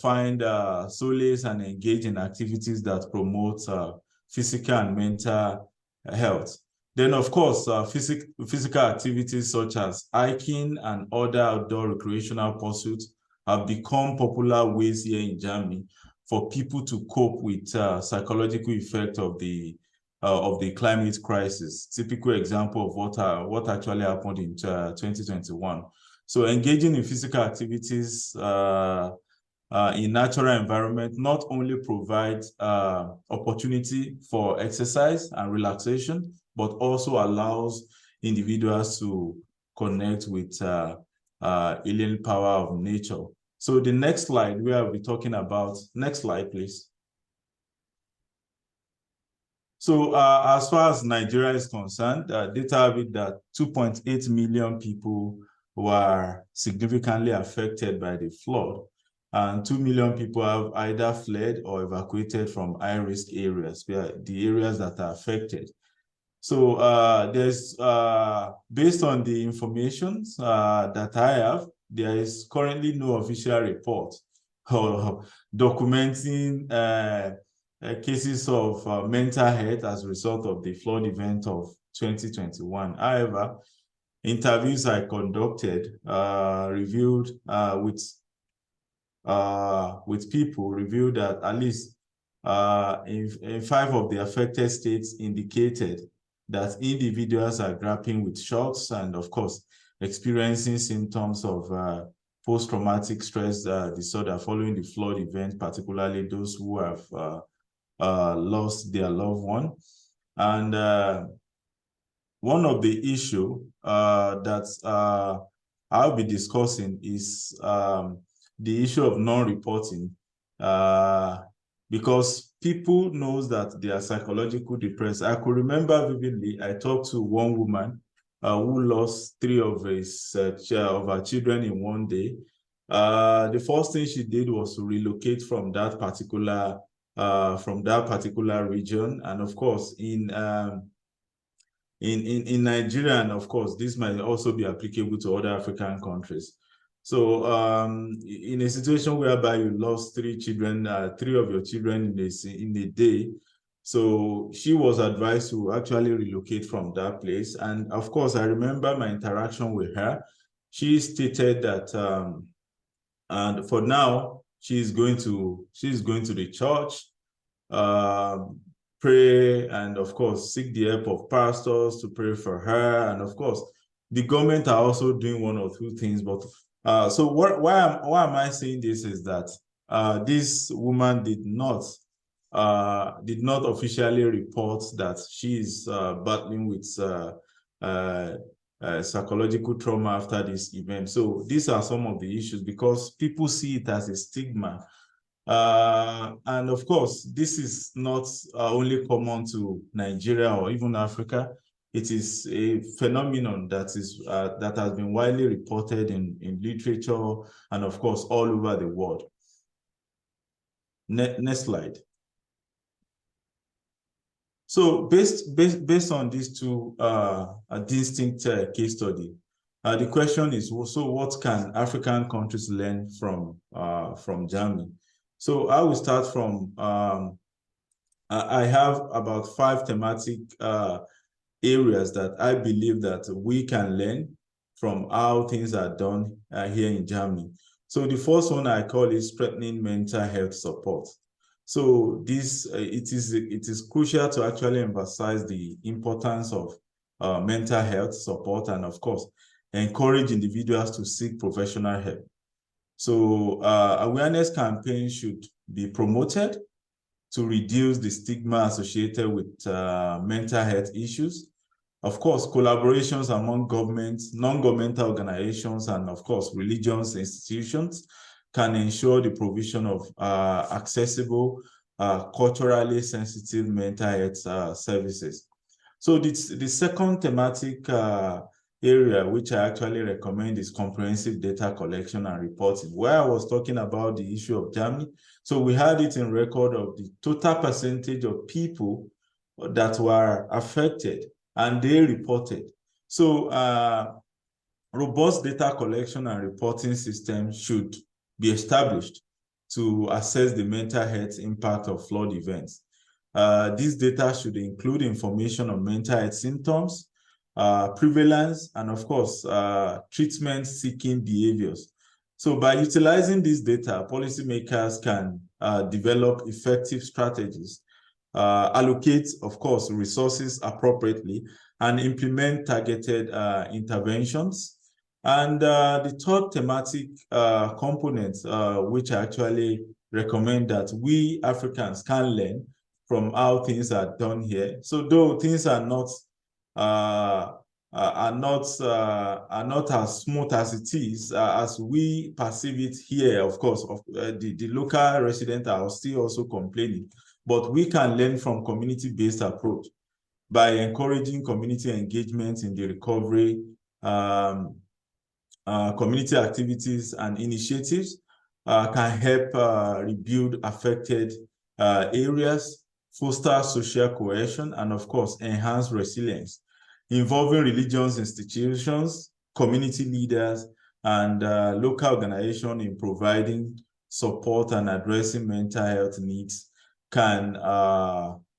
find solace, and engage in activities that promote physical and mental health. Then, of course, physical activities such as hiking and other outdoor recreational pursuits have become popular ways here in Germany for people to cope with psychological effect of the climate crisis. Typical example of what actually happened in 2021. So engaging in physical activities in natural environment not only provides opportunity for exercise and relaxation, but also allows individuals to connect with healing power of nature. So the next slide we will be talking about, next slide, please. So as far as Nigeria is concerned, data have it that 2.8 million people were significantly affected by the flood, and 2 million people have either fled or evacuated from high-risk areas, the areas that are affected. So there's, based on the information that I have, there is currently no official report or documenting cases of mental health as a result of the flood event of 2021. However, interviews I conducted revealed with people revealed that at least in 5 of the affected states indicated that individuals are grappling with shocks and, of course, experiencing symptoms of post-traumatic stress disorder following the flood event, particularly those who have lost their loved one. And one of the issues that I'll be discussing is the issue of non-reporting, because people knows that they are psychologically depressed. I could remember vividly, I talked to one woman who lost 3 of her children in one day. The first thing she did was to relocate from that particular region, and of course, in in Nigeria, and of course, this might also be applicable to other African countries. So in a situation whereby you lost three of your children in a day, so she was advised to actually relocate from that place. And of course, I remember my interaction with her. She stated that, and for now, she's going to the church, pray, and of course, seek the help of pastors to pray for her. And of course, the government are also doing one or two things. But so why am I saying this is that this woman did not officially report that she is battling with psychological trauma after this event. So these are some of the issues, because people see it as a stigma. And of course, this is not only common to Nigeria or even Africa. It is a phenomenon that has been widely reported in literature and of course all over the world. Next slide. So based on these two distinct case study, the question is also, what can African countries learn from Germany? So I will start from, I have about 5 thematic areas that I believe that we can learn from how things are done here in Germany. So the first one I call is strengthening mental health support. So this it is crucial to actually emphasize the importance of mental health support, and of course encourage individuals to seek professional help. So awareness campaigns should be promoted to reduce the stigma associated with mental health issues. Of course, collaborations among governments, non-governmental organizations, and of course, religious institutions can ensure the provision of accessible, culturally sensitive mental health services. So the second thematic area which I actually recommend is comprehensive data collection and reporting, where I was talking about the issue of Germany. So we had it in record of the total percentage of people that were affected, and they reported. So robust data collection and reporting systems should be established to assess the mental health impact of flood events. These data should include information on mental health symptoms, prevalence, and of course, treatment-seeking behaviors. So by utilizing this data, policymakers can develop effective strategies, allocate, of course, resources appropriately, and implement targeted interventions. And the third thematic component, which I actually recommend that we Africans can learn from how things are done here. So though things are not as smooth as it is, as we perceive it here, of course, the local residents are still also complaining, but we can learn from community-based approach by encouraging community engagement in the recovery, community activities and initiatives can help rebuild affected areas, foster social cohesion, and of course, enhance resilience, involving religious institutions, community leaders, and local organizations in providing support and addressing mental health needs can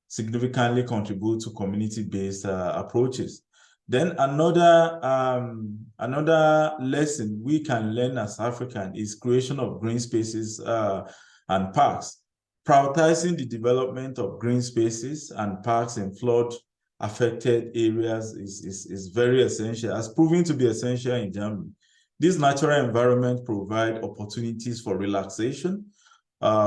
significantly contribute to community-based approaches. Then another lesson we can learn as African is creation of green spaces and parks. Prioritizing the development of green spaces and parks in flood-affected areas is very essential, has proven to be essential in Germany. These natural environments provide opportunities for relaxation,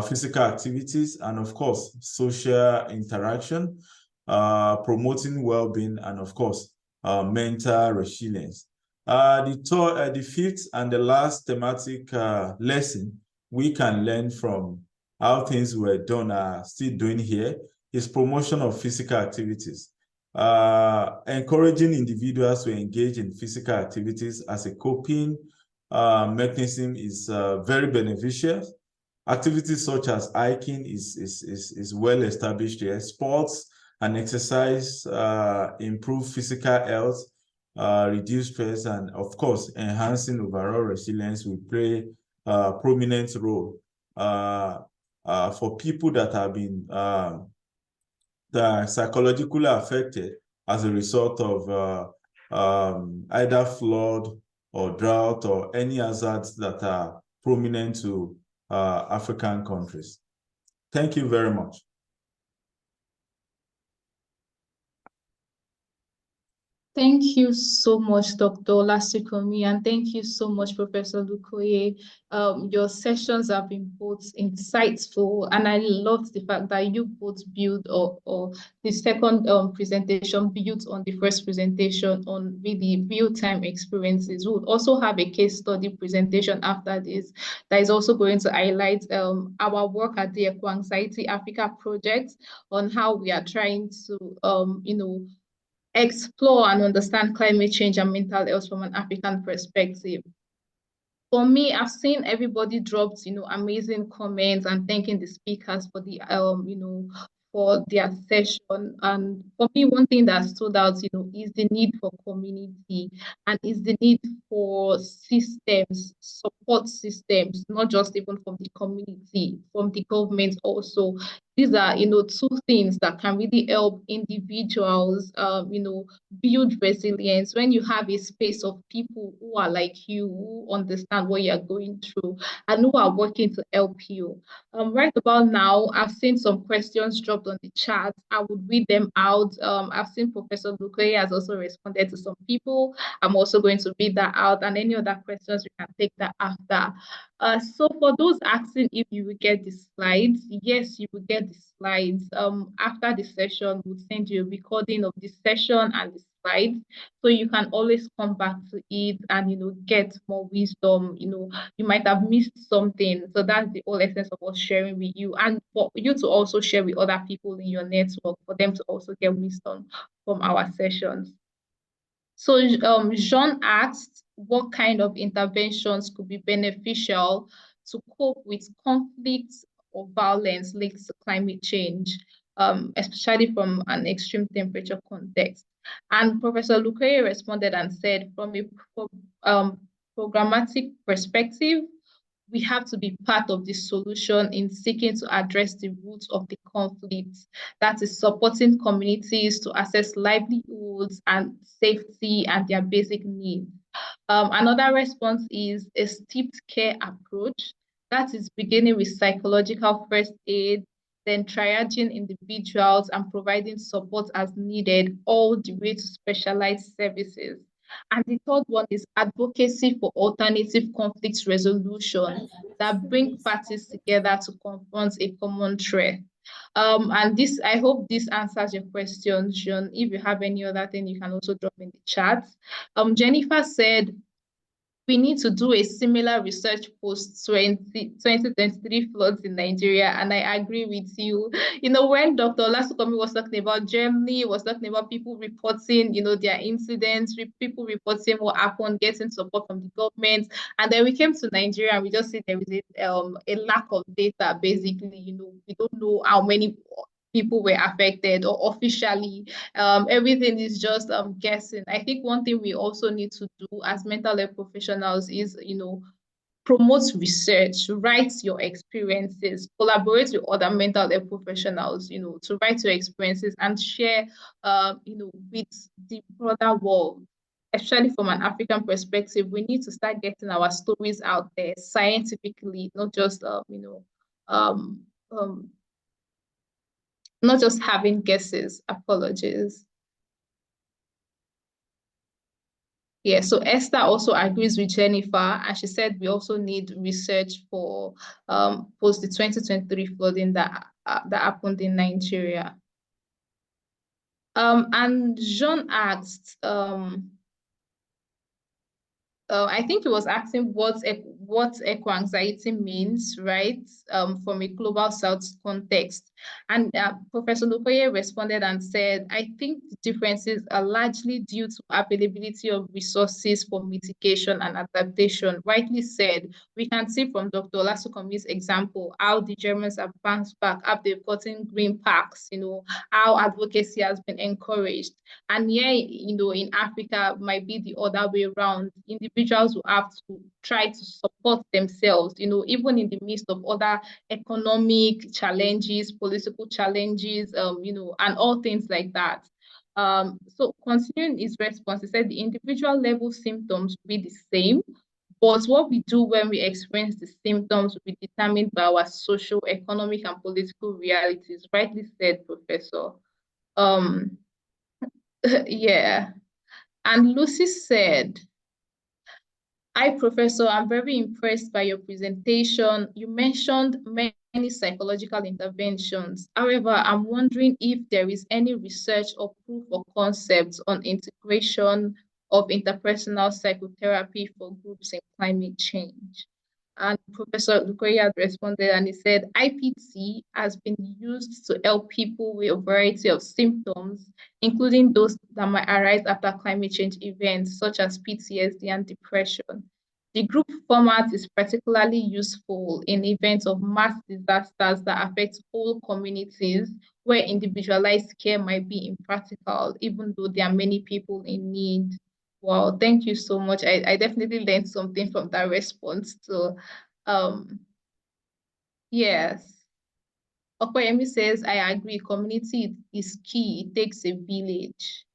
physical activities, and of course, social interaction, promoting well-being, and of course, mental resilience. The fifth and the last thematic lesson we can learn from how things were done are still doing here is promotion of physical activities. Encouraging individuals to engage in physical activities as a coping mechanism is very beneficial. Activities such as hiking is well established here. Sports and exercise improve physical health, reduce stress, and of course, enhancing overall resilience will play a prominent role for people that have been psychologically affected as a result of either flood or drought or any hazards that are prominent to African countries. Thank you very much. Thank you so much, Dr. Olasikomi, and thank you so much, Professor Lukoye. Your sessions have been both insightful, and I love the fact that you both build or the second presentation built on the first presentation on really real-time experiences. We'll also have a case study presentation after this that is also going to highlight our work at the Eco-Anxiety Africa project on how we are trying to explore and understand climate change and mental health from an African perspective. For me, I've seen everybody dropped, amazing comments and thanking the speakers for the, for their session. And for me, one thing that stood out, is the need for community and is the need for systems, support systems, not just even from the community, from the government also. These are, two things that can really help individuals, build resilience. When you have a space of people who are like you, who understand what you're going through, and who are working to help you. Right about now, I've seen some questions dropped on the chat. I would read them out. I've seen Professor Lukoye has also responded to some people. I'm also going to read that out, and any other questions, we can take that after. So for those asking if you will get the slides, yes, you will get the slides. After the session, we'll send you a recording of the session and the slides, so you can always come back to it and get more wisdom. You might have missed something, so that's the whole essence of us sharing with you, and for you to also share with other people in your network, for them to also get wisdom from our sessions. So Jean asked what kind of interventions could be beneficial to cope with conflicts or violence linked to climate change, especially from an extreme temperature context. And Professor Lukoye responded and said, from a programmatic perspective, we have to be part of the solution in seeking to address the roots of the conflict. That is supporting communities to access livelihoods and safety and their basic needs. Another response is a stepped care approach. That is beginning with psychological first aid, then triaging individuals and providing support as needed, all the way to specialized services. And the third one is advocacy for alternative conflict resolution that bring parties together to confront a common threat. And this, I hope this answers your question, John. If you have any other thing, you can also drop in the chat. Jennifer said, we need to do a similar research post 2023 floods in Nigeria, and I agree with you. When Dr. Olasukomi was talking about Germany, was talking about people reporting, their incidents, people reporting what happened, getting support from the government, and then we came to Nigeria and we just see there is a lack of data, basically. We don't know how many people were affected or officially. Everything is just guessing. I think one thing we also need to do as mental health professionals is, promote research, write your experiences, collaborate with other mental health professionals, to write your experiences and share, with the broader world. Especially from an African perspective, we need to start getting our stories out there scientifically, not just, not just having guesses. Apologies. Yeah, so Esther also agrees with Jennifer, and she said we also need research for post the 2023 flooding that happened in Nigeria. And Jean asked, I think he was asking what eco-anxiety means, right? From a global south context. And Professor Lukoye responded and said, I think the differences are largely due to availability of resources for mitigation and adaptation. Rightly said, we can see from Dr. Olasukomi's example how the Germans have bounced back, how they've gotten green parks, how advocacy has been encouraged. And here, in Africa, might be the other way around. Individuals will have to try to support themselves, even in the midst of other economic challenges, political challenges, and all things like that. So continuing his response, he said the individual level symptoms will be the same, but what we do when we experience the symptoms will be determined by our social, economic, and political realities. Rightly said, Professor. Yeah. And Lucy said, hi, Professor. I'm very impressed by your presentation. You mentioned many psychological interventions. However, I'm wondering if there is any research or proof of concepts on integration of interpersonal psychotherapy for groups in climate change. And Professor Lukoya responded and he said, IPT has been used to help people with a variety of symptoms, including those that might arise after climate change events, such as PTSD and depression. The group format is particularly useful in events of mass disasters that affect whole communities, where individualized care might be impractical, even though there are many people in need. Wow, thank you so much. I definitely learned something from that response too. Yes. Okoyemi says, I agree, community is key. It takes a village.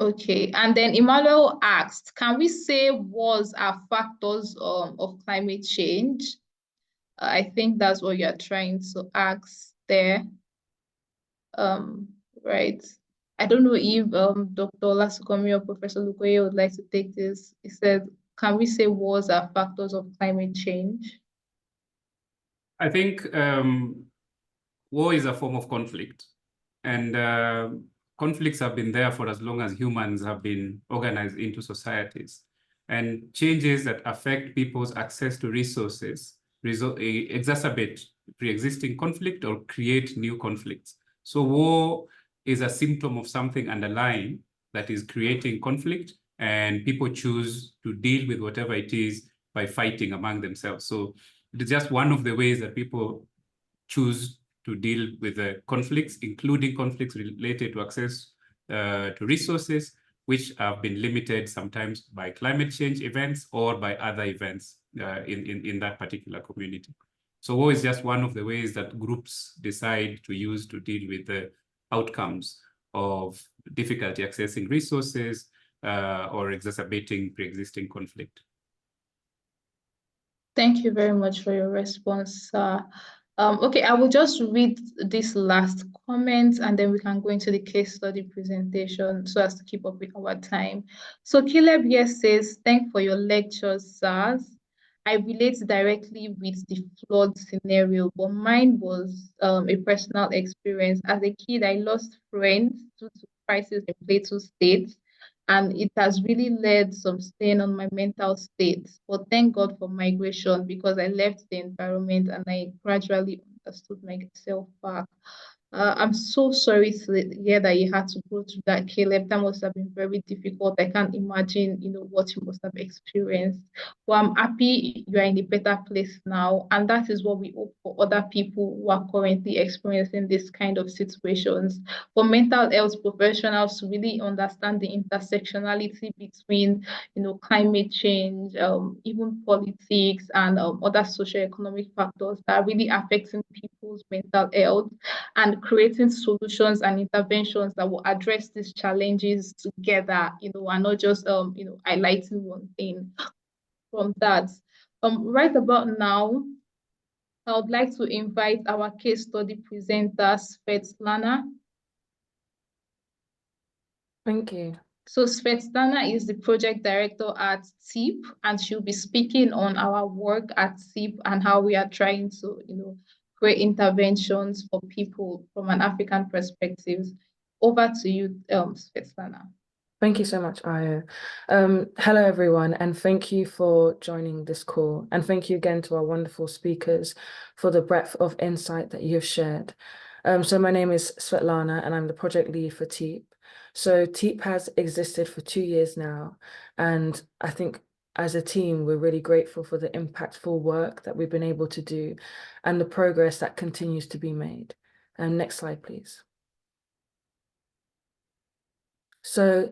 Okay, and then Emmanuel asked, can we say wars are factors of climate change? I think that's what you're trying to ask there. Right. I don't know if Dr. Olasukomi or Professor Lukoye would like to take this. He said, can we say wars are factors of climate change? I think war is a form of conflict, and conflicts have been there for as long as humans have been organized into societies. And changes that affect people's access to resources exacerbate pre-existing conflict or create new conflicts. So war is a symptom of something underlying that is creating conflict, and people choose to deal with whatever it is by fighting among themselves. So it's just one of the ways that people choose to deal with the conflicts, including conflicts related to access to resources, which have been limited sometimes by climate change events or by other events in that particular community. So war is just one of the ways that groups decide to use to deal with the outcomes of difficulty accessing resources or exacerbating pre-existing conflict. Thank you very much for your response. Okay, I will just read this last comment and then we can go into the case study presentation so as to keep up with our time. So Caleb here says, thanks for your lectures, sirs. I relate directly with the flood scenario, but mine was a personal experience. As a kid, I lost friends due to crisis in Plateau State, and it has really led some strain on my mental state. But thank God for migration, because I left the environment and I gradually understood myself back. I'm so sorry to hear that you had to go through that, Caleb. That must have been very difficult. I can't imagine, what you must have experienced. Well, I'm happy you are in a better place now. And that is what we hope for other people who are currently experiencing this kind of situations. For mental health professionals to really understand the intersectionality between, climate change, even politics and other socioeconomic factors that are really affecting people's mental health, and creating solutions and interventions that will address these challenges together, and not just highlighting one thing from that. Right about now, I would like to invite our case study presenter, Svetlana. Thank you. So Svetlana is the project director at TIP, and she'll be speaking on our work at TIP and how we are trying to, create interventions for people from an African perspective. Over to you, Svetlana. Thank you so much, Ayo. Hello, everyone, and thank you for joining this call. And thank you again to our wonderful speakers for the breadth of insight that you've shared. So my name is Svetlana, and I'm the project lead for TEEP. So TEEP has existed for 2 years now, and I think as a team, we're really grateful for the impactful work that we've been able to do and the progress that continues to be made. Next slide, please. So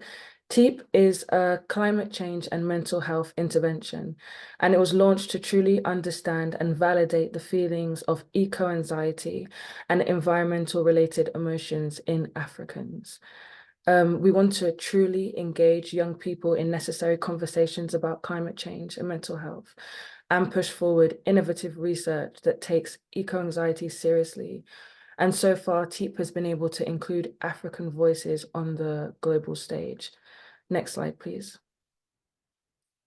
TEEP is a climate change and mental health intervention, and it was launched to truly understand and validate the feelings of eco-anxiety and environmental related emotions in Africans. We want to truly engage young people in necessary conversations about climate change and mental health and push forward innovative research that takes eco-anxiety seriously. And so far, TEEP has been able to include African voices on the global stage. Next slide, please.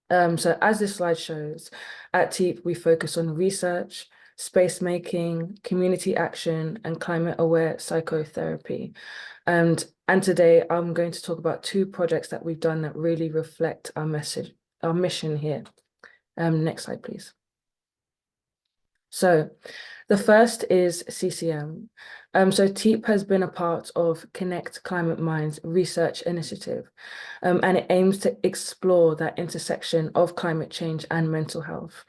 So as this slide shows, at TEEP, we focus on research, space making, community action, and climate-aware psychotherapy. And today, I'm going to talk about 2 projects that we've done that really reflect our message, our mission here. Next slide, please. So the first is CCM. So TEEP has been a part of Connect Climate Minds research initiative, and it aims to explore that intersection of climate change and mental health.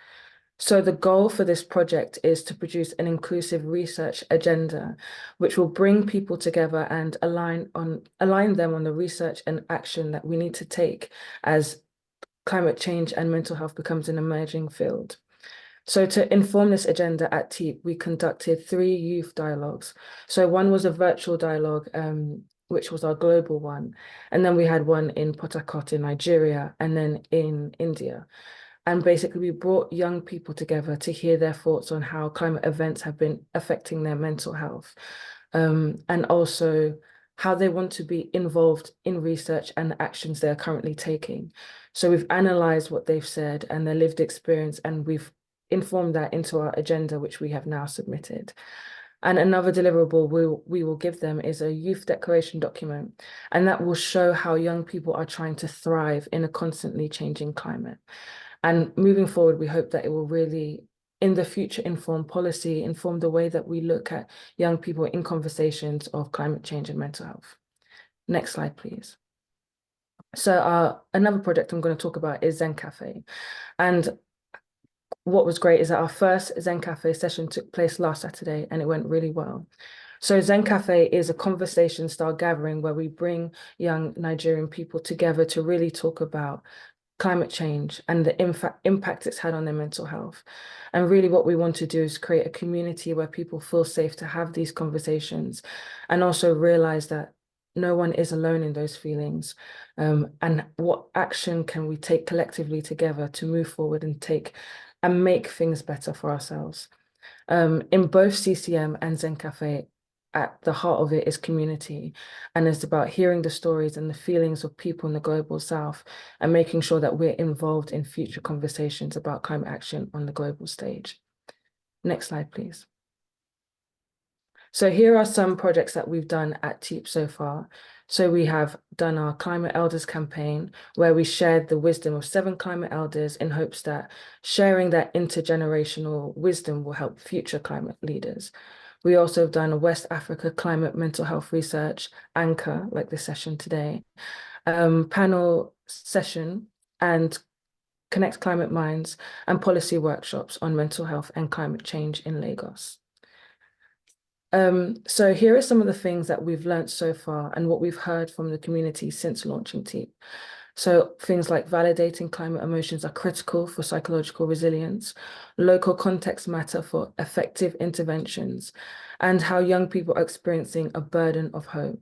So the goal for this project is to produce an inclusive research agenda, which will bring people together and align them on the research and action that we need to take as climate change and mental health becomes an emerging field. So to inform this agenda at TEEP, we conducted 3 youth dialogues. So one was a virtual dialogue, which was our global one. And then we had one in Port Harcourt in Nigeria, and then in India. And basically we brought young people together to hear their thoughts on how climate events have been affecting their mental health. And also how they want to be involved in research and the actions they're currently taking. So we've analyzed what they've said and their lived experience, and we've inform that into our agenda, which we have now submitted. And another deliverable we will give them is a youth declaration document, and that will show how young people are trying to thrive in a constantly changing climate. And moving forward, we hope that it will really, in the future, inform policy, inform the way that we look at young people in conversations of climate change and mental health. Next slide, please. So another project I'm going to talk about is Zen Cafe. And what was great is that our first Zen Cafe session took place last Saturday, and it went really well. So Zen Cafe is a conversation style gathering where we bring young Nigerian people together to really talk about climate change and the impact it's had on their mental health. And really what we want to do is create a community where people feel safe to have these conversations and also realize that no one is alone in those feelings. And what action can we take collectively together to move forward and make things better for ourselves. In both CCM and Zen Cafe, at the heart of it is community, and it's about hearing the stories and the feelings of people in the global south and making sure that we're involved in future conversations about climate action on the global stage. Next slide, please. So here are some projects that we've done at TEEP so far. So we have done our Climate Elders campaign, where we shared the wisdom of 7 climate elders in hopes that sharing that intergenerational wisdom will help future climate leaders. We also have done a West Africa climate mental health research anchor, like this session today, panel session, and Connect Climate Minds and policy workshops on mental health and climate change in Lagos. So here are some of the things that we've learned so far and what we've heard from the community since launching TEEP. So things like validating climate emotions are critical for psychological resilience, local context matter for effective interventions, and how young people are experiencing a burden of hope.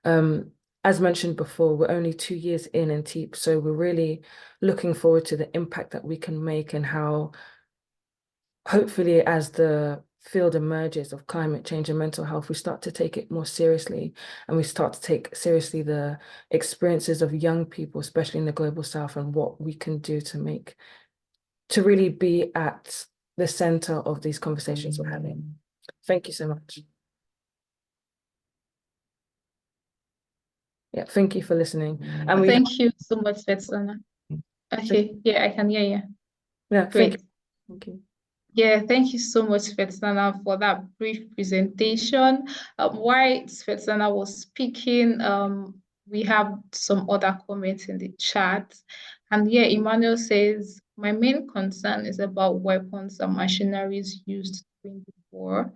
As mentioned before, we're only 2 years in TEEP, so we're really looking forward to the impact that we can make and how, hopefully, as the field emerges of climate change and mental health, we start to take it more seriously, and we start to take seriously the experiences of young people, especially in the global south, and what we can do to really be at the center of these conversations we're having. Thank you so much. Yeah, thank you for listening. And we Thank you so much, Svetlana. Okay, yeah, I can hear you. yeah, Great. thank you. Yeah, thank you so much, Svetlana, for that brief presentation. While Svetlana was speaking, we have some other comments in the chat. And yeah, Emmanuel says, my main concern is about weapons and machineries used during the war.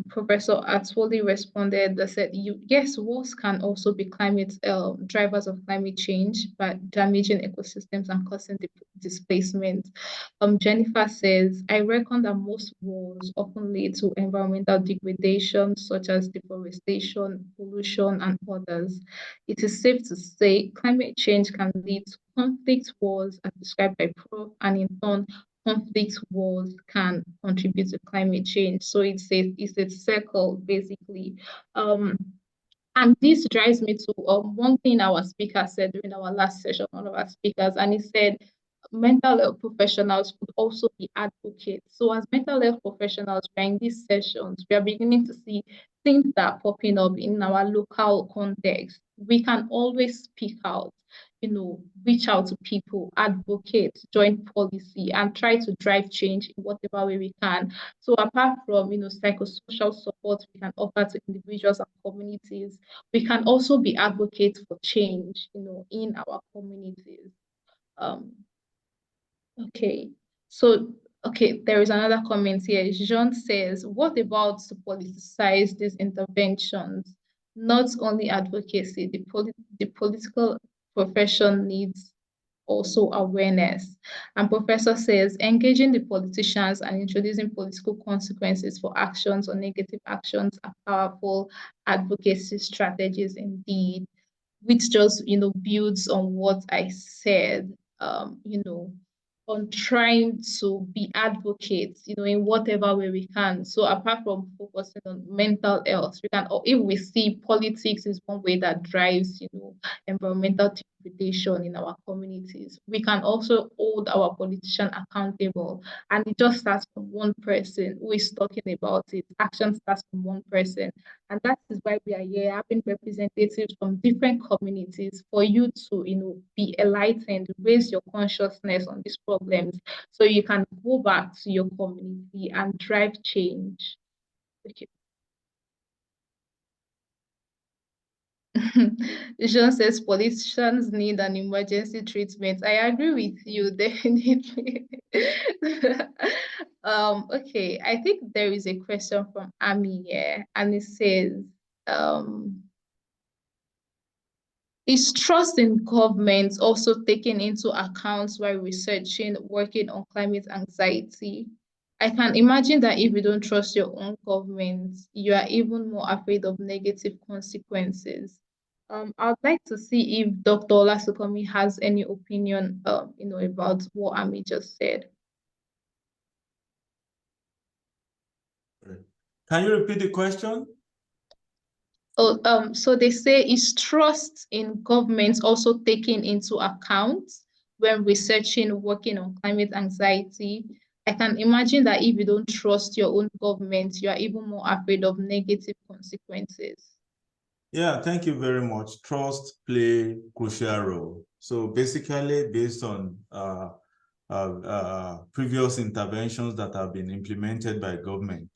Professor Atwoli responded that said, yes, wars can also be drivers of climate change by damaging ecosystems and causing displacement. Jennifer says, I reckon that most wars often lead to environmental degradation, such as deforestation, pollution, and others. It is safe to say climate change can lead to conflict wars as described by Prof, and in turn, conflict wars can contribute to climate change. So it's a circle, basically. And this drives me to one thing our speaker said during our last session, one of our speakers, and he said mental health professionals could also be advocates. So as mental health professionals, we're in these sessions, we are beginning to see things that are popping up in our local context. We can always speak out, reach out to people, advocate, join policy, and try to drive change in whatever way we can. So apart from, psychosocial support we can offer to individuals and communities, we can also be advocates for change, in our communities. Um, Okay, so there is another comment here. Jean says, what about to politicize these interventions? Not only advocacy, the political profession needs also awareness. And Professor says, engaging the politicians and introducing political consequences for actions or negative actions are powerful advocacy strategies indeed, which just, builds on what I said, on trying to be advocates, in whatever way we can. So apart from focusing on mental health, we can, or if we see politics is one way that drives, environmental degradation in our communities, we can also hold our politician accountable. And it just starts from one person who is talking about it. Action starts from one person. And that is why we are here, having representatives from different communities for you to, be enlightened, raise your consciousness on these problems, so you can go back to your community and drive change. Okay. Jean says politicians need an emergency treatment. I agree with you, definitely. Okay, I think there is a question from Ami here, and it says, is trust in government also taken into account while researching, working on climate anxiety? I can imagine that if you don't trust your own government, you are even more afraid of negative consequences. I'd like to see if Dr. Olasukomi has any opinion, about what Ami just said. Can you repeat the question? Oh, so they say, is trust in government also taken into account when researching, working on climate anxiety? I can imagine that if you don't trust your own government, you are even more afraid of negative consequences. Yeah, thank you very much. Trust play crucial role. So basically, based on previous interventions that have been implemented by government,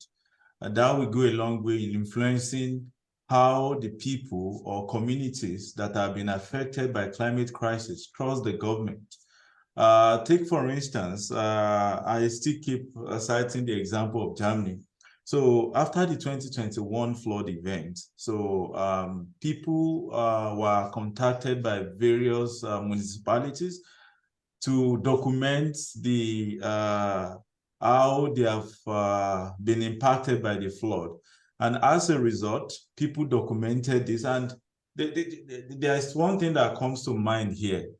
that will go a long way in influencing how the people or communities that have been affected by climate crisis trust the government. Take, for instance, I still keep citing the example of Germany. So after the 2021 flood event, people were contacted by various municipalities to document how they have been impacted by the flood. And as a result, people documented this. And there's one thing that comes to mind here.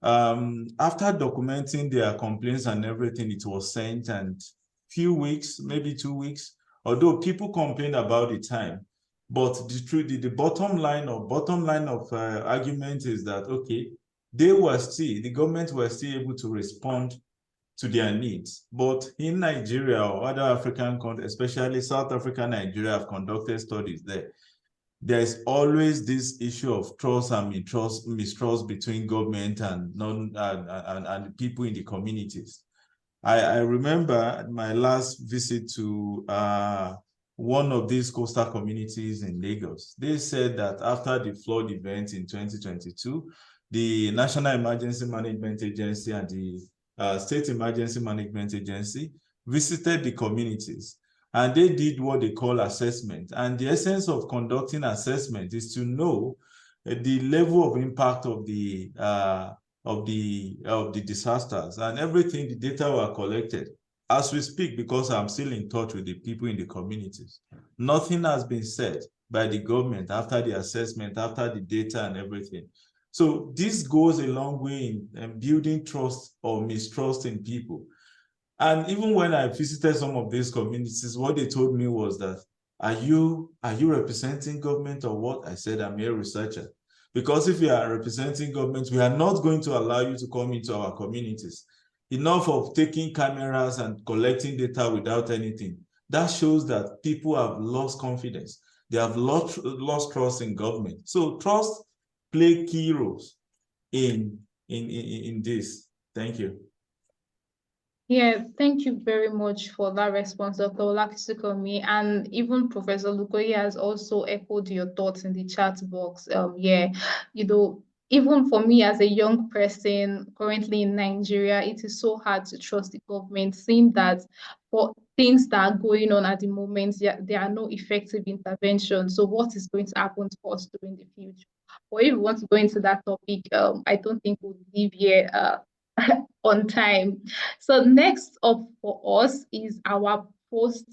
After documenting their complaints and everything, it was sent, and few weeks, maybe 2 weeks, although people complained about the time, but the bottom line of argument is that, okay, the government were still able to respond to their needs. But in Nigeria or other African countries, especially South Africa, Nigeria, have conducted studies there. there's always this issue of trust and mistrust between government and and people in the communities. I remember my last visit to one of these coastal communities in Lagos. They said that after the flood event in 2022, the National Emergency Management Agency and the State Emergency Management Agency visited the communities, and they did what they call assessment. And the essence of conducting assessment is to know the level of impact of the disasters, and everything, the data were collected. As we speak, because I'm still in touch with the people in the communities, nothing has been said by the government after the assessment, after the data and everything. So this goes a long way in building trust or mistrust in people. And even when I visited some of these communities, what they told me was that, are you representing government or what? I said, I'm a researcher. Because if you are representing government, we are not going to allow you to come into our communities. Enough of taking cameras and collecting data without anything. That shows that people have lost confidence. They have lost trust in government. So trust play key roles in this. Thank you. Yeah, thank you very much for that response, Dr. Olakisukomi. And even Professor Lukoye has also echoed your thoughts in the chat box. Yeah, even for me as a young person currently in Nigeria, it is so hard to trust the government, seeing that for things that are going on at the moment, there are no effective interventions. So what is going to happen to us during the future? Or if we want to go into that topic, I don't think we'll leave here on time. So next up for us is our post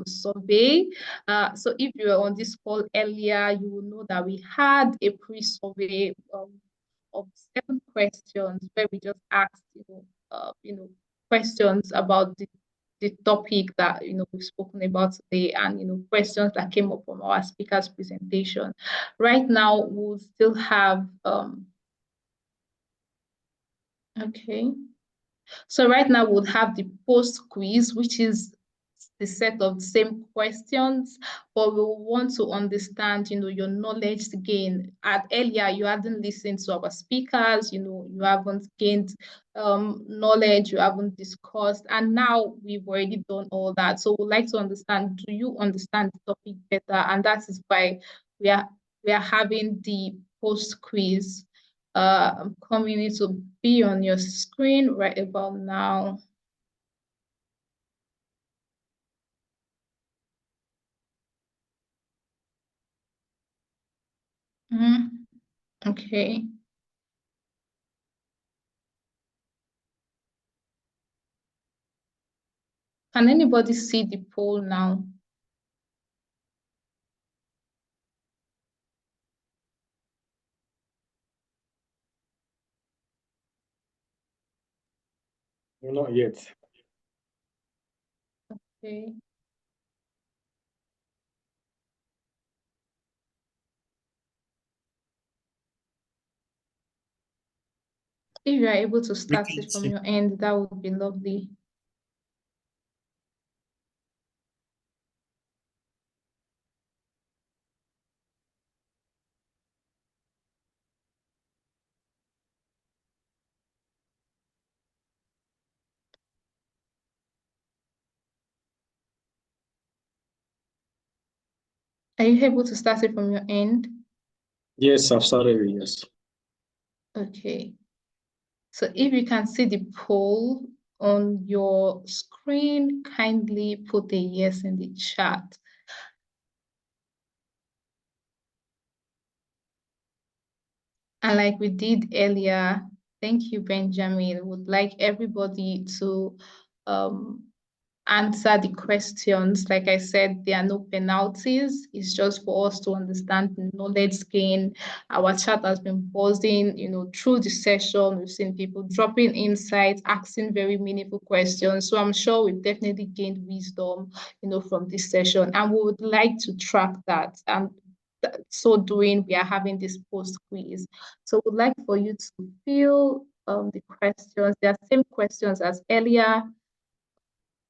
survey. So if you were on this call earlier, you will know that we had a pre-survey of 7 questions where we just asked, questions about the topic that we've spoken about today, and questions that came up from our speaker's presentation. Right now, we'll still have okay. So right now we'll have the post quiz, which is the set of the same questions, but we want to understand, your knowledge gain. Earlier, you hadn't listened to our speakers, you haven't gained knowledge, you haven't discussed, and now we've already done all that. So we'd like to understand, do you understand the topic better? And that is why we are having the post quiz. I'm coming to be on your screen right about now. Okay. Can anybody see the poll now? Not yet. Okay. If you are able to start it from your end, that would be lovely. Are you able to start it from your end? Yes, I've started it, yes. Okay. So if you can see the poll on your screen, kindly put a yes in the chat. And like we did earlier, thank you, Benjamin. Would like everybody to answer the questions. Like I said, there are no penalties. It's just for us to understand the knowledge gain. Our chat has been buzzing, through the session. We've seen people dropping insights, asking very meaningful questions. So I'm sure we've definitely gained wisdom, from this session. And we would like to track that. And so doing, we are having this post quiz. So we'd like for you to fill the questions. They are same questions as earlier.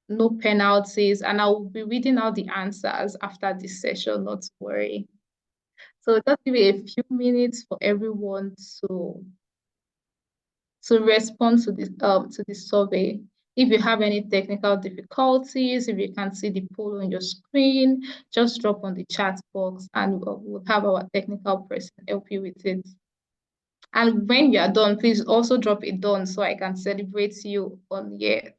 No penalties, and I will be reading out the answers after this session, not to worry. So just give it a few minutes for everyone to respond to the survey. If you have any technical difficulties, if you can't see the poll on your screen, just drop on the chat box and we'll have our technical person help you with it. And when you are done, please also drop it done so I can celebrate you on here.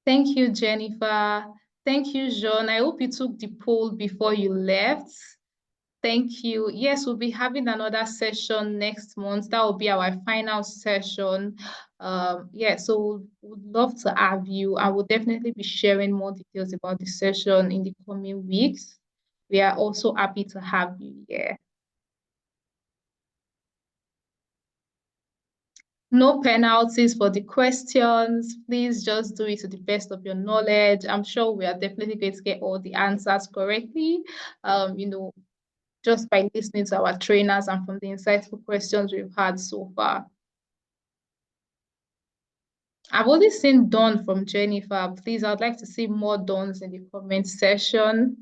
Thank you, Jennifer. Thank you, Jean. I hope you took the poll before you left. Thank you. Yes, we'll be having another session next month. That will be our final session. Yeah, so would love to have you. I will definitely be sharing more details about the session in the coming weeks. We are also happy to have you here. No penalties for the questions. Please just do it to the best of your knowledge. I'm sure we are definitely going to get all the answers correctly. Just by listening to our trainers and from the insightful questions we've had so far. I've only seen done from Jennifer. Please, I'd like to see more dons in the comment section.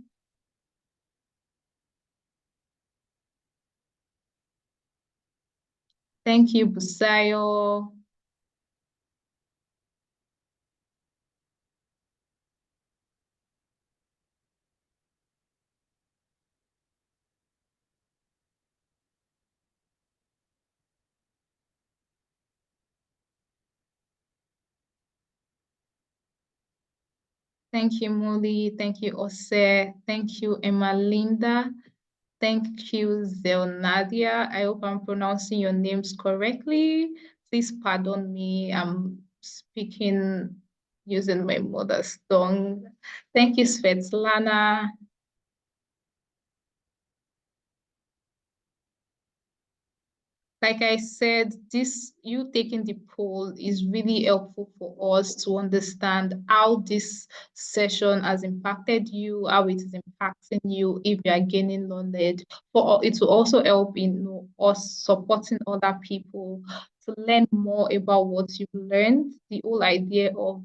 Thank you, Busayo. Thank you, Molly. Thank you, Ose. Thank you, Emma Linda. Thank you, Zelnadia. I hope I'm pronouncing your names correctly. Please pardon me. I'm speaking using my mother's tongue. Thank you, Svetlana. Like I said, you taking the poll is really helpful for us to understand how this session has impacted you, how it is impacting you, if you are gaining knowledge. It will also help in us supporting other people to learn more about what you've learned. The whole idea of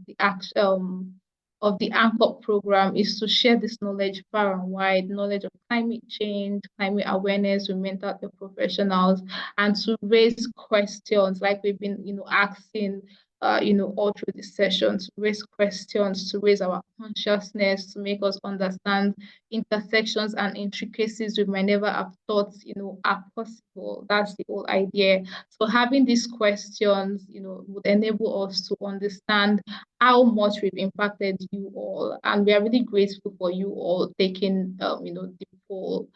the Anchor program is to share this knowledge far and wide, knowledge of climate change, climate awareness with mental health professionals, and to raise questions like we've been, asking, all through the session, to raise questions, to raise our consciousness, to make us understand intersections and intricacies we might never have thought, are possible. That's the whole idea. So having these questions, would enable us to understand how much we've impacted you all. And we are really grateful for you all taking, the poll.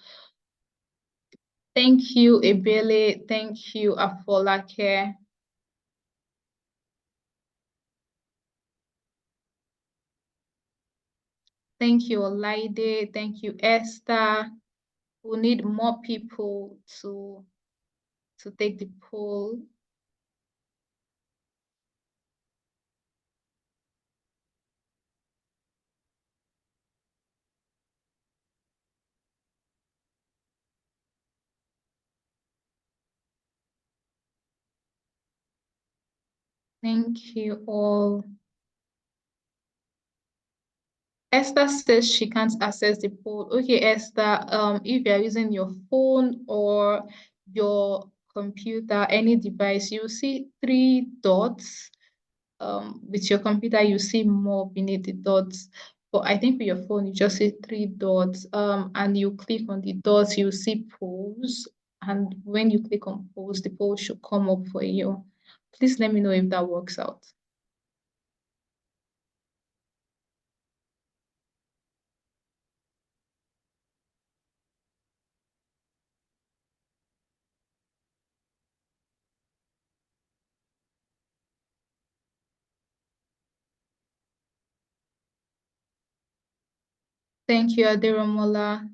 Thank you, Ebele. Thank you, Afolake. Thank you, Olaide. Thank you, Esther. We need more people to take the poll. Thank you all. Esther says she can't access the poll. Okay, Esther, if you're using your phone or your computer, any device, you see 3 dots. With your computer, you see more beneath the dots. But I think with your phone, you just see 3 dots. And you click on the dots, you see polls. And when you click on polls, the poll should come up for you. Please let me know if that works out. Thank you, Adiromola.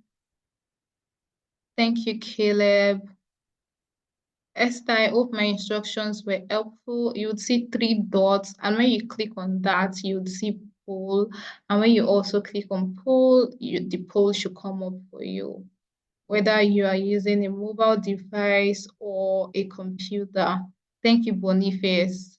Thank you, Caleb. Esther, I hope my instructions were helpful. You would see 3 dots, and when you click on that, you would see poll. And when you also click on poll, the poll should come up for you, whether you are using a mobile device or a computer. Thank you, Boniface.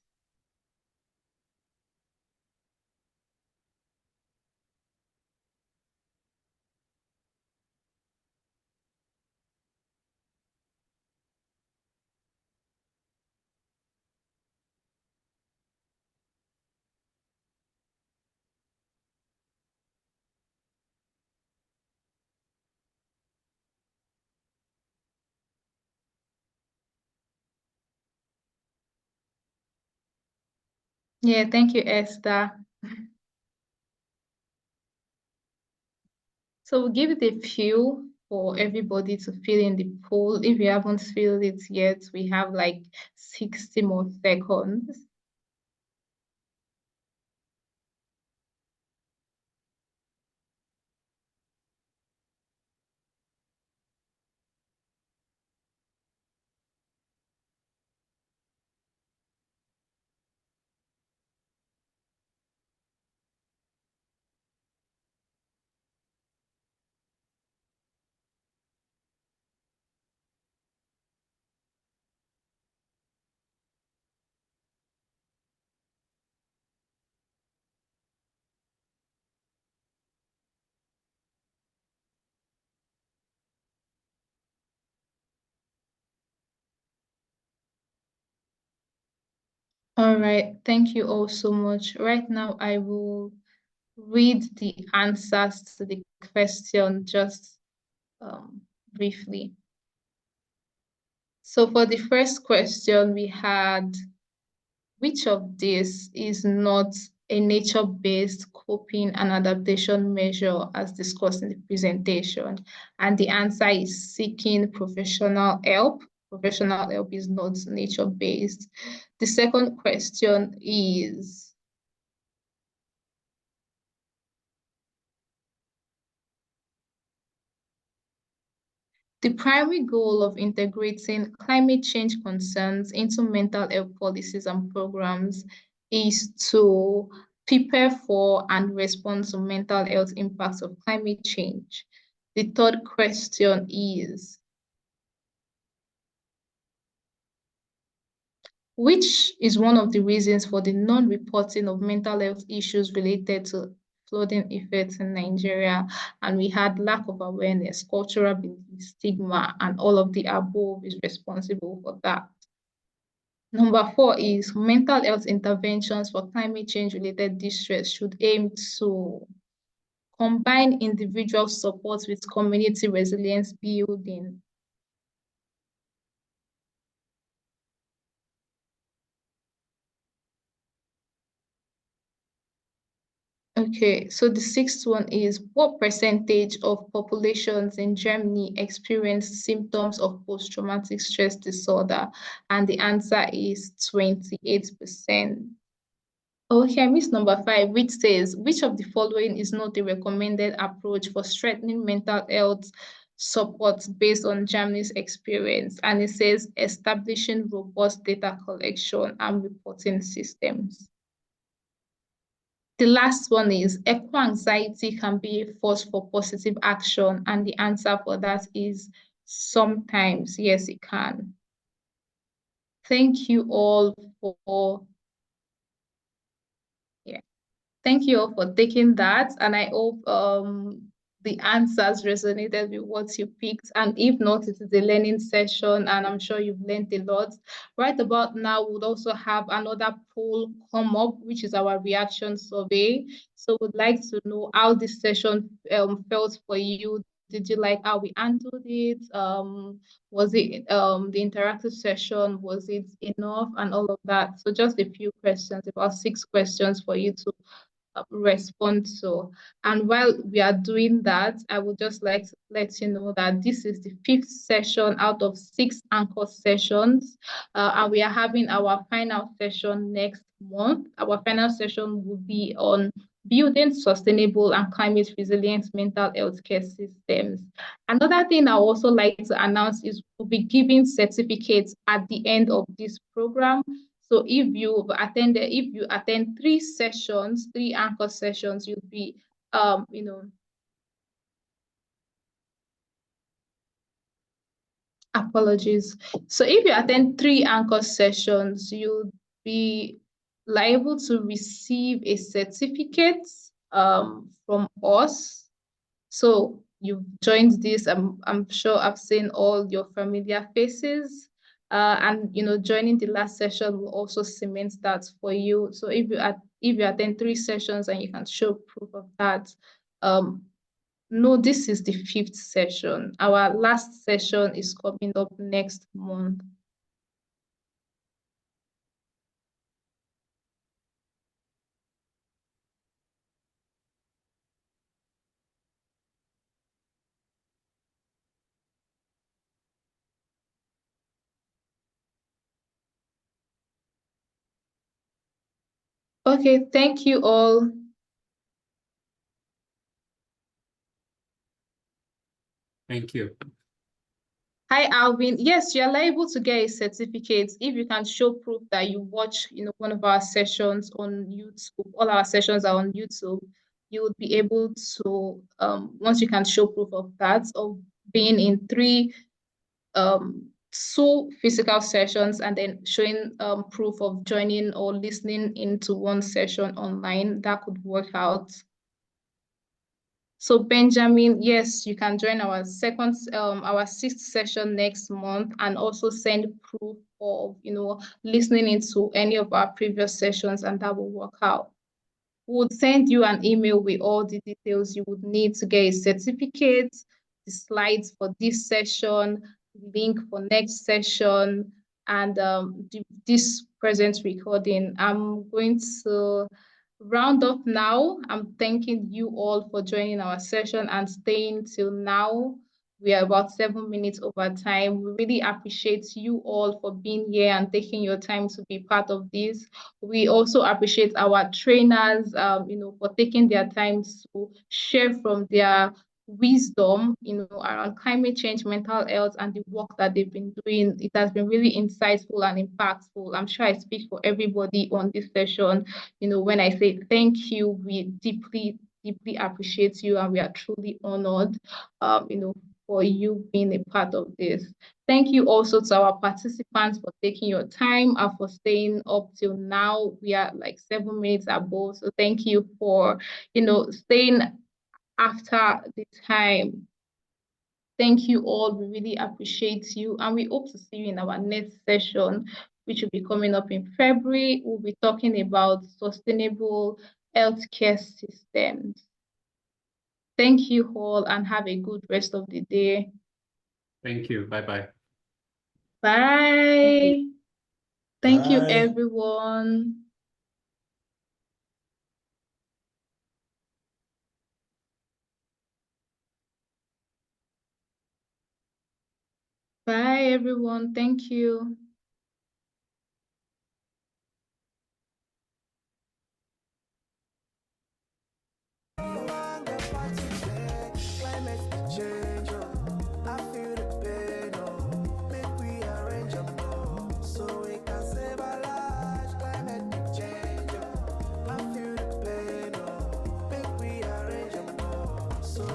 Yeah, thank you, Esther. So we'll give it a few for everybody to fill in the poll. If you haven't filled it yet, we have like 60 more seconds. All right, thank you all so much. Right now, I will read the answers to the question just briefly. So for the first question, we had, which of these is not a nature-based coping and adaptation measure as discussed in the presentation? And the answer is seeking professional help. Professional help is not nature-based. The second question is, the primary goal of integrating climate change concerns into mental health policies and programs is to prepare for and respond to mental health impacts of climate change. The third question is, which is one of the reasons for the non-reporting of mental health issues related to flooding effects in Nigeria? And we had lack of awareness, cultural belief, stigma, and all of the above is responsible for that. Number 4 is mental health interventions for climate change related distress should aim to combine individual support with community resilience building. Okay, so the sixth one is, what percentage of populations in Germany experience symptoms of post-traumatic stress disorder? And the answer is 28%. Okay, I missed number 5, which says, which of the following is not a recommended approach for strengthening mental health support based on Germany's experience? And it says, establishing robust data collection and reporting systems. The last one is, eco-anxiety can be a force for positive action, and the answer for that is sometimes. Yes, it can. Thank you all for Thank you all for taking that, and I hope the answers resonated with what you picked. And if not, it is a learning session, and I'm sure you've learned a lot. Right about now, we'll also have another poll come up, which is our reaction survey. So we'd like to know how this session felt for you. Did you like how we handled it? Was it the interactive session? Was it enough? And all of that. So just a few questions, about 6 questions for you to respond to. And while we are doing that, I would just like to let you know that this is the 5th session out of 6 anchor sessions, and we are having our final session next month. Our final session will be on building sustainable and climate resilient mental health care systems. Another thing I also like to announce is we'll be giving certificates at the end of this program. So if you attend 3 sessions, 3 anchor sessions, you'll be, apologies. So if you attend 3 anchor sessions, you'll be liable to receive a certificate from us. So you've joined this. I'm sure I've seen all your familiar faces. And joining the last session will also cement that for you. So if you attend 3 sessions and you can show proof of that, no, this is the 5th session. Our last session is coming up next month. Okay, thank you all. Thank you. Hi, Alvin. Yes, you're liable to get a certificate if you can show proof that you watch, one of our sessions on YouTube. All our sessions are on YouTube. You would be able to, once you can show proof of that, of being in 2 physical sessions and then showing proof of joining or listening into 1 session online, that could work out. So Benjamin, yes, you can join our 6th session next month and also send proof of, listening into any of our previous sessions, and that will work out. We'll send you an email with all the details you would need to get a certificate, the slides for this session, link for next session, and this present recording. I'm going to round up now. I'm thanking you all for joining our session and staying till now. We are about 7 minutes over time. We really appreciate you all for being here and taking your time to be part of this. We also appreciate our trainers, for taking their time to share from their wisdom, around climate change, mental health, and the work that they've been doing. It has been really insightful and impactful. I'm sure I speak for everybody on this session. When I say thank you, we deeply, deeply appreciate you, and we are truly honored, for you being a part of this. Thank you also to our participants for taking your time and for staying up till now. We are like 7 minutes above. So thank you for, staying after the time. Thank you all. We really appreciate you. And we hope to see you in our next session, which will be coming up in February. We'll be talking about sustainable healthcare systems. Thank you all and have a good rest of the day. Thank you. Bye-bye. Bye. Thank you, Bye. everyone. Bye, everyone. Thank you. So